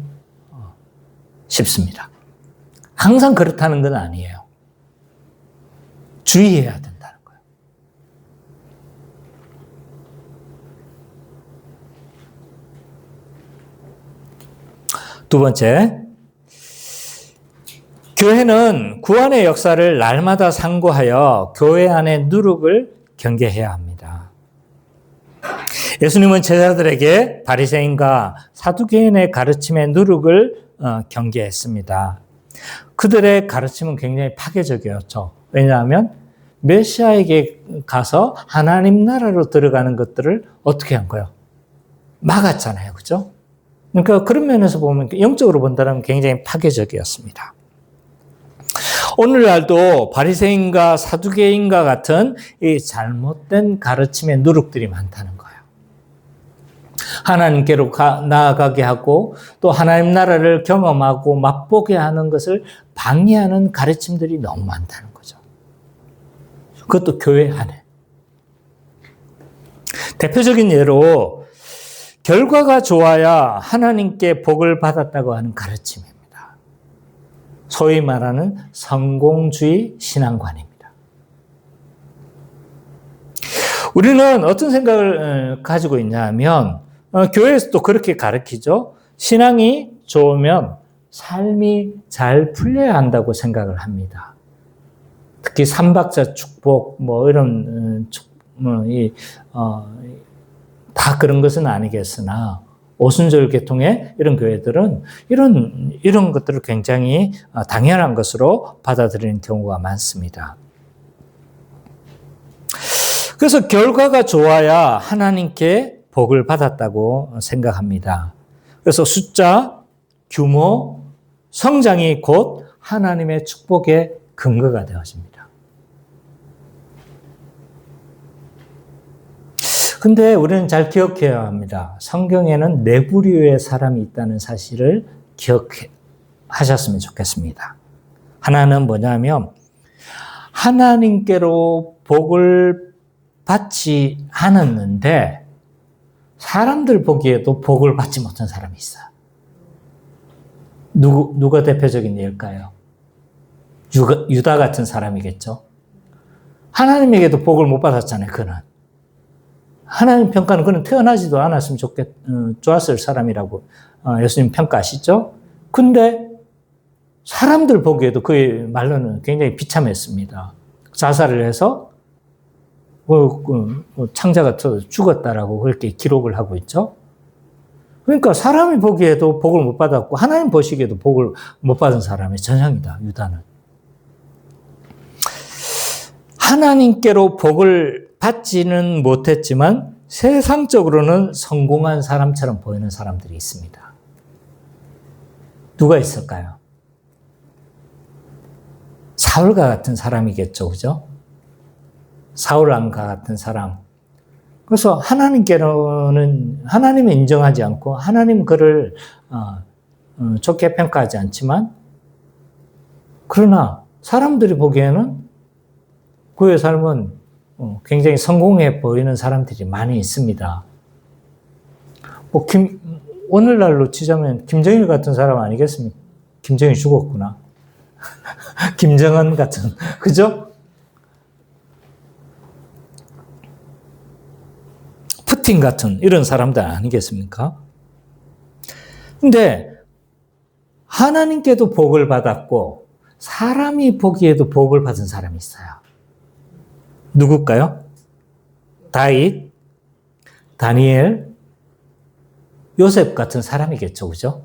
쉽습니다. 항상 그렇다는 건 아니에요. 주의해야 된다는 거예요. 두 번째, 교회는 구원의 역사를 날마다 상고하여 교회 안의 누룩을 경계해야 합니다. 예수님은 제자들에게 바리새인과 사두개인의 가르침의 누룩을 경계했습니다. 그들의 가르침은 굉장히 파괴적이었죠. 왜냐하면 메시아에게 가서 하나님 나라로 들어가는 것들을 어떻게 한 거예요? 막았잖아요. 그죠? 그러니까 그런 면에서 보면 영적으로 본다면 굉장히 파괴적이었습니다. 오늘날도 바리새인과 사두개인과 같은 이 잘못된 가르침의 누룩들이 많다는 거예요. 하나님께로 나아가게 하고 또 하나님 나라를 경험하고 맛보게 하는 것을 방해하는 가르침들이 너무 많다는 거죠. 그것도 교회 안에. 대표적인 예로 결과가 좋아야 하나님께 복을 받았다고 하는 가르침입니다. 소위 말하는 성공주의 신앙관입니다. 우리는 어떤 생각을 가지고 있냐면 교회에서도 그렇게 가르치죠. 신앙이 좋으면 삶이 잘 풀려야 한다고 생각을 합니다. 특히 삼박자 축복 다 그런 것은 아니겠으나 오순절 계통의 이런 교회들은 이런 것들을 굉장히 당연한 것으로 받아들이는 경우가 많습니다. 그래서 결과가 좋아야 하나님께 복을 받았다고 생각합니다. 그래서 숫자, 규모, 성장이 곧 하나님의 축복의 근거가 되어집니다. 근데 우리는 잘 기억해야 합니다. 성경에는 네 부류의 사람이 있다는 사실을 기억하셨으면 좋겠습니다. 하나는 뭐냐면 하나님께로 복을 받지 않았는데 사람들 보기에도 복을 받지 못한 사람이 있어요. 누가 대표적인 예일까요? 유다 같은 사람이겠죠. 하나님에게도 복을 못 받았잖아요, 그는. 하나님 평가는 그는 태어나지도 않았으면 좋았을 사람이라고 예수님 평가하시죠? 근데 사람들 보기에도 그의 말로는 굉장히 비참했습니다. 자살을 해서 창자가 죽었다라고 그렇게 기록을 하고 있죠. 그러니까 사람이 보기에도 복을 못 받았고 하나님 보시기에도 복을 못 받은 사람의 전형이다, 유다는. 하나님께로 복을 받지는 못했지만 세상적으로는 성공한 사람처럼 보이는 사람들이 있습니다. 누가 있을까요? 사울과 같은 사람이겠죠, 그죠? 사울왕과 같은 사람. 그래서 하나님께로는 하나님을 인정하지 않고 하나님 그를 좋게 평가하지 않지만 그러나 사람들이 보기에는 그의 삶은 굉장히 성공해 보이는 사람들이 많이 있습니다. 오늘날로 치자면 김정일 같은 사람 아니겠습니까? 김정일 죽었구나. 김정은 같은, 그죠? 푸틴 같은 이런 사람들 아니겠습니까? 근데 하나님께도 복을 받았고 사람이 보기에도 복을 받은 사람이 있어요. 누굴까요? 다윗, 다니엘, 요셉 같은 사람이겠죠, 그죠?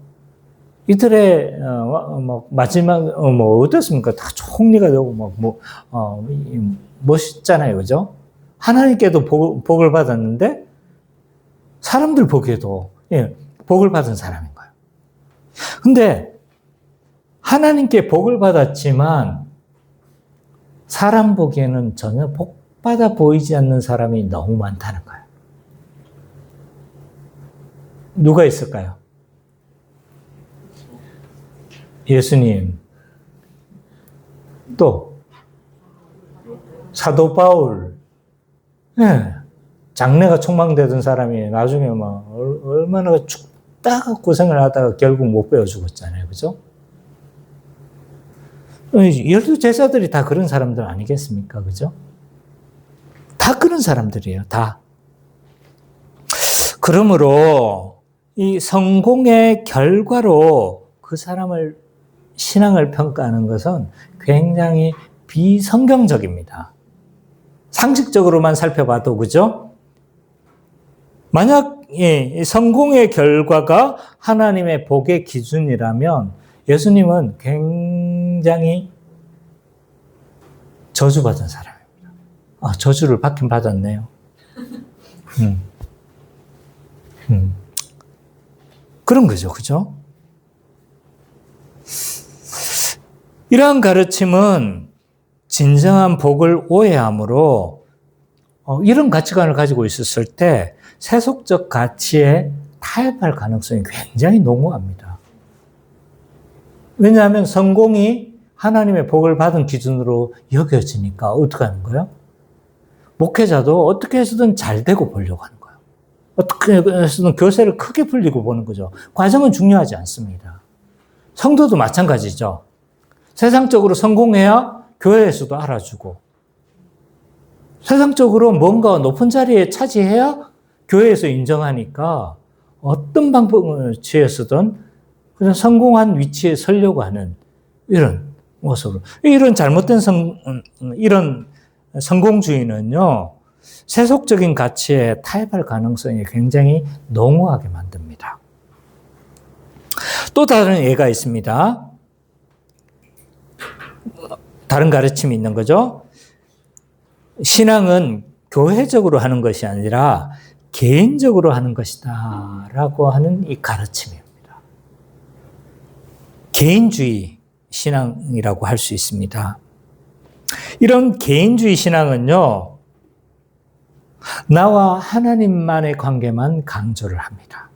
이들의 마지막 어떻습니까? 다 총리가 되고 멋있잖아요, 그죠? 하나님께도 복을 받았는데 사람들 보기에도 복을 받은 사람인 거예요. 근데 하나님께 복을 받았지만 사람 보기에는 전혀 복 받아 보이지 않는 사람이 너무 많다는 거예요. 누가 있을까요? 예수님, 또 사도 바울, 장래가 촉망되던 사람이 나중에 막 얼마나 죽다가 고생을 하다가 결국 못 배워 죽었잖아요, 그죠? 열두 제자들이 다 그런 사람들 아니겠습니까, 그죠? 다 그런 사람들이에요, 다. 그러므로 이 성공의 결과로 그 사람을 신앙을 평가하는 것은 굉장히 비성경적입니다. 상식적으로만 살펴봐도, 그죠? 만약 성공의 결과가 하나님의 복의 기준이라면 예수님은 굉장히 저주받은 사람입니다. 저주를 받긴 받았네요. 그런 거죠, 그죠? 이러한 가르침은 진정한 복을 오해함으로 이런 가치관을 가지고 있었을 때 세속적 가치에 타협할 가능성이 굉장히 농후합니다. 왜냐하면 성공이 하나님의 복을 받은 기준으로 여겨지니까 어떻게 하는 거예요? 목회자도 어떻게 해서든 잘 되고 보려고 하는 거예요. 어떻게 해서든 교세를 크게 풀리고 보는 거죠. 과정은 중요하지 않습니다. 성도도 마찬가지죠. 세상적으로 성공해야 교회에서도 알아주고 세상적으로 뭔가 높은 자리에 차지해야 교회에서 인정하니까 어떤 방법을 취해서든 그냥 성공한 위치에 서려고 하는 이런 모습으로. 이런 잘못된 이런 성공주의는요, 세속적인 가치에 타협할 가능성이 굉장히 농후하게 만듭니다. 또 다른 예가 있습니다. 다른 가르침이 있는 거죠. 신앙은 교회적으로 하는 것이 아니라 개인적으로 하는 것이다 라고 하는 이 가르침입니다. 개인주의 신앙이라고 할 수 있습니다. 이런 개인주의 신앙은요, 나와 하나님만의 관계만 강조를 합니다.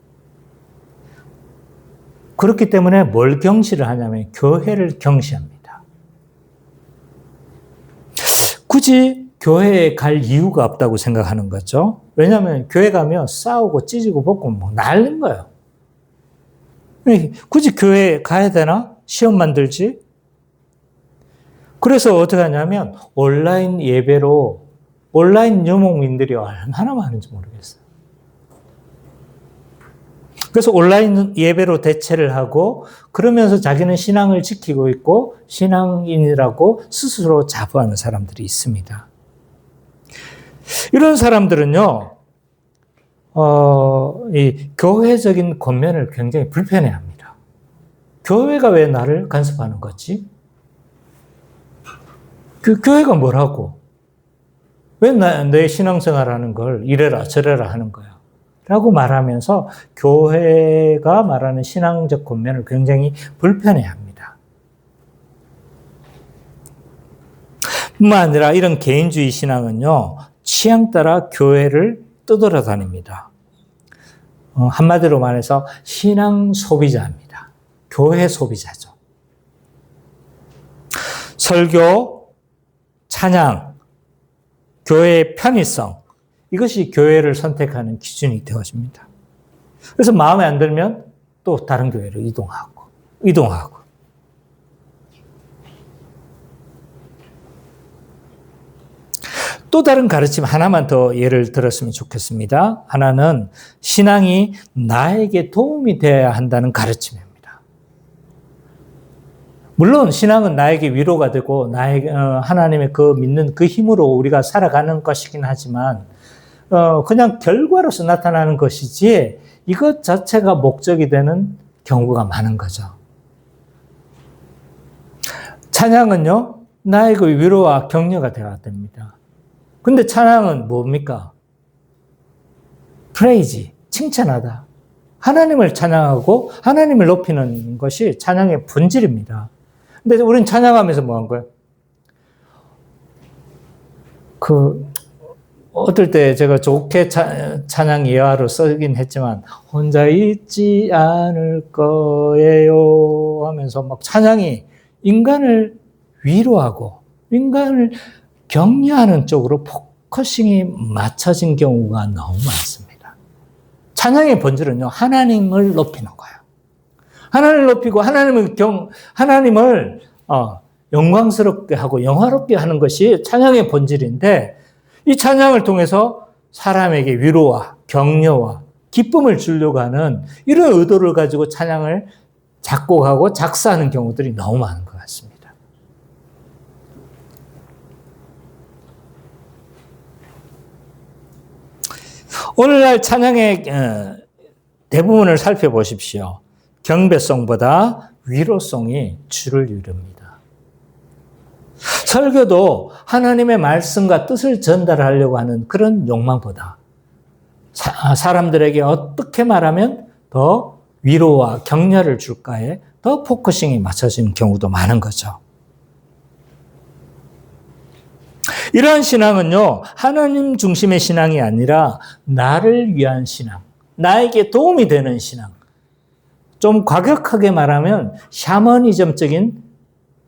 그렇기 때문에 뭘 경시를 하냐면 교회를 경시합니다. 굳이 교회에 갈 이유가 없다고 생각하는 거죠. 왜냐하면 교회 가면 싸우고 찢고 벗고 뭐 난리인 거예요. 굳이 교회에 가야 되나? 시험만 들지? 그래서 어떻게 하냐면 온라인 예배로 온라인 유목민들이 얼마나 많은지 모르겠어요. 그래서 온라인 예배로 대체를 하고 그러면서 자기는 신앙을 지키고 있고 신앙인이라고 스스로 자부하는 사람들이 있습니다. 이런 사람들은요, 이 교회적인 권면을 굉장히 불편해합니다. 교회가 왜 나를 간섭하는 거지? 그 교회가 뭐라고? 왜 내 신앙생활하는 걸 이래라 저래라 하는 거야? 라고 말하면서 교회가 말하는 신앙적 권면을 굉장히 불편해합니다. 뿐만 아니라 이런 개인주의 신앙은요, 취향 따라 교회를 떠돌아다닙니다. 한마디로 말해서 신앙 소비자입니다. 교회 소비자죠. 설교, 찬양, 교회의 편의성, 이것이 교회를 선택하는 기준이 되어집니다. 그래서 마음에 안 들면 또 다른 교회로 이동하고. 또 다른 가르침 하나만 더 예를 들었으면 좋겠습니다. 하나는 신앙이 나에게 도움이 되어야 한다는 가르침입니다. 물론 신앙은 나에게 위로가 되고 나에게 하나님의 그 믿는 그 힘으로 우리가 살아가는 것이긴 하지만 그냥 결과로서 나타나는 것이지 이것 자체가 목적이 되는 경우가 많은 거죠. 찬양은요, 나에게 위로와 격려가 되어야 됩니다. 근데 찬양은 뭡니까? praise, 칭찬하다. 하나님을 찬양하고 하나님을 높이는 것이 찬양의 본질입니다. 근데 우리는 찬양하면서 뭐 한 거예요? 어떨 때 제가 좋게 찬양 예화로 쓰긴 했지만, 혼자 있지 않을 거예요 하면서 막 찬양이 인간을 위로하고, 인간을 격려하는 쪽으로 포커싱이 맞춰진 경우가 너무 많습니다. 찬양의 본질은요, 하나님을 높이는 거예요. 하나님을 높이고 하나님을 영광스럽게 하고 영화롭게 하는 것이 찬양의 본질인데, 이 찬양을 통해서 사람에게 위로와 격려와 기쁨을 주려고 하는 이런 의도를 가지고 찬양을 작곡하고 작사하는 경우들이 너무 많은 것 같습니다. 오늘날 찬양의 대부분을 살펴보십시오. 경배송보다 위로송이 주를 이룹니다. 설교도 하나님의 말씀과 뜻을 전달하려고 하는 그런 욕망보다 사람들에게 어떻게 말하면 더 위로와 격려를 줄까에 더 포커싱이 맞춰진 경우도 많은 거죠. 이러한 신앙은요, 하나님 중심의 신앙이 아니라 나를 위한 신앙, 나에게 도움이 되는 신앙, 좀 과격하게 말하면 샤머니즘적인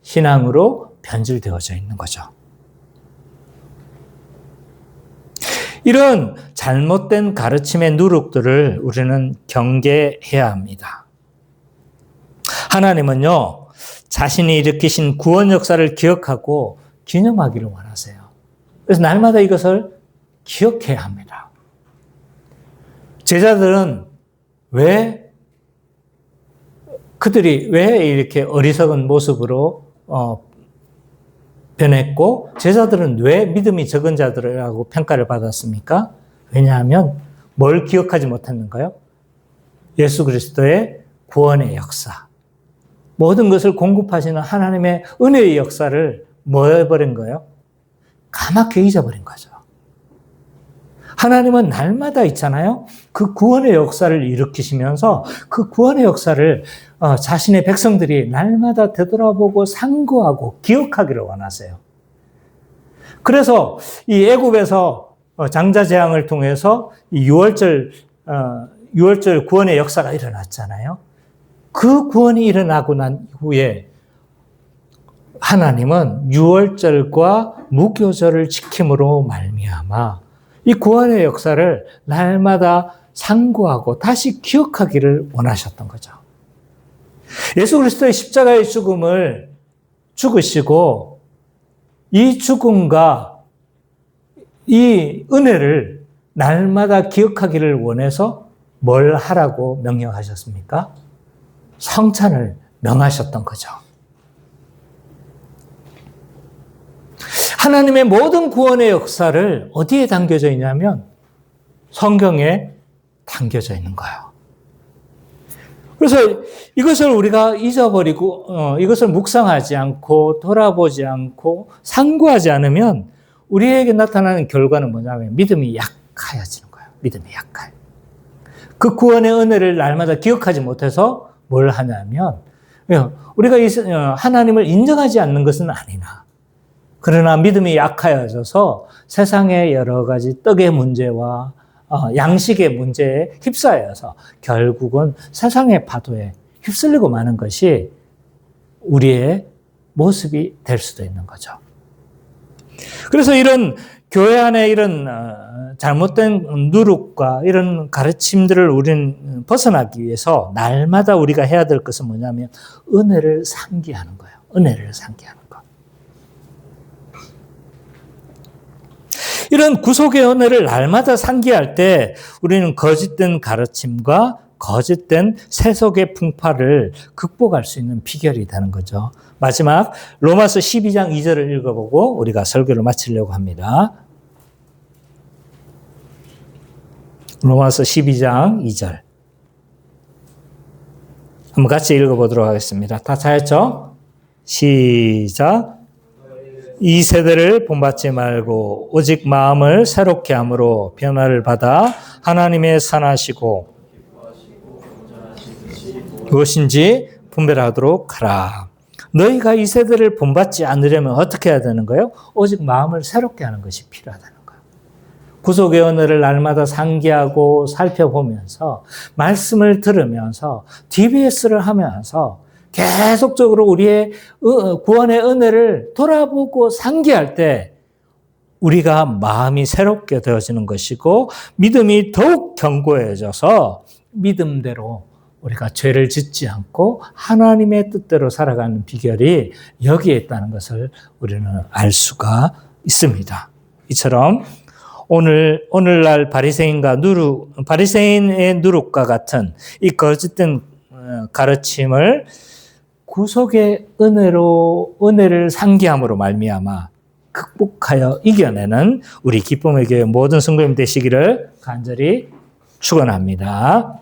신앙으로 변질되어져 있는 거죠. 이런 잘못된 가르침의 누룩들을 우리는 경계해야 합니다. 하나님은요, 자신이 일으키신 구원 역사를 기억하고 기념하기를 원하세요. 그래서 날마다 이것을 기억해야 합니다. 제자들은 그들이 왜 이렇게 어리석은 모습으로 변했고, 제자들은 왜 믿음이 적은 자들이라고 평가를 받았습니까? 왜냐하면 뭘 기억하지 못했는가요? 예수 그리스도의 구원의 역사, 모든 것을 공급하시는 하나님의 은혜의 역사를 뭐 해버린 거예요? 까맣게 잊어버린 거죠. 하나님은 날마다 있잖아요. 그 구원의 역사를 일으키시면서 그 구원의 역사를 자신의 백성들이 날마다 되돌아보고 상고하고 기억하기를 원하세요. 그래서 이 애굽에서 장자 재앙을 통해서 이 6월절 구원의 역사가 일어났잖아요. 그 구원이 일어나고 난 이후에 하나님은 6월절과 무교절을 지킴으로 말미암아 이 구원의 역사를 날마다 상고하고 다시 기억하기를 원하셨던 거죠. 예수 그리스도의 십자가의 죽음을 죽으시고 이 죽음과 이 은혜를 날마다 기억하기를 원해서 뭘 하라고 명령하셨습니까? 성찬을 명하셨던 거죠. 하나님의 모든 구원의 역사를 어디에 담겨져 있냐면 성경에 담겨져 있는 거예요. 그래서 이것을 우리가 잊어버리고 이것을 묵상하지 않고 돌아보지 않고 상고하지 않으면 우리에게 나타나는 결과는 뭐냐면 믿음이 약하여지는 거예요. 믿음이 약해요. 그 구원의 은혜를 날마다 기억하지 못해서 뭘 하냐면 우리가 하나님을 인정하지 않는 것은 아니나 그러나 믿음이 약하여져서 세상의 여러 가지 떡의 문제와 양식의 문제에 휩싸여서 결국은 세상의 파도에 휩쓸리고 마는 것이 우리의 모습이 될 수도 있는 거죠. 그래서 이런 교회 안에 이런 잘못된 누룩과 이런 가르침들을 우리는 벗어나기 위해서 날마다 우리가 해야 될 것은 뭐냐면 은혜를 상기하는 거예요. 은혜를 상기하는 거. 이런 구속의 은혜를 날마다 상기할 때 우리는 거짓된 가르침과 거짓된 세속의 풍파를 극복할 수 있는 비결이 되는 거죠. 마지막 로마서 12장 2절을 읽어보고 우리가 설교를 마치려고 합니다. 로마서 12장 2절 한번 같이 읽어보도록 하겠습니다. 다 찾았죠? 시작. 이 세대를 본받지 말고 오직 마음을 새롭게 함으로 변화를 받아 하나님의 선하시고 무엇인지 분별하도록 하라. 너희가 이 세대를 본받지 않으려면 어떻게 해야 되는 거예요? 오직 마음을 새롭게 하는 것이 필요하다는 거예요. 구속의 은혜를 날마다 상기하고 살펴보면서 말씀을 들으면서 DBS를 하면서 계속적으로 우리의 구원의 은혜를 돌아보고 상기할 때 우리가 마음이 새롭게 되어지는 것이고 믿음이 더욱 견고해져서 믿음대로 우리가 죄를 짓지 않고 하나님의 뜻대로 살아가는 비결이 여기에 있다는 것을 우리는 알 수가 있습니다. 이처럼 오늘날 바리새인의 누룩과 같은 이 거짓된 가르침을 구속의 은혜를 상기함으로 말미암아 극복하여 이겨내는 우리 기쁨의 교회 모든 성도님 되시기를 간절히 축원합니다.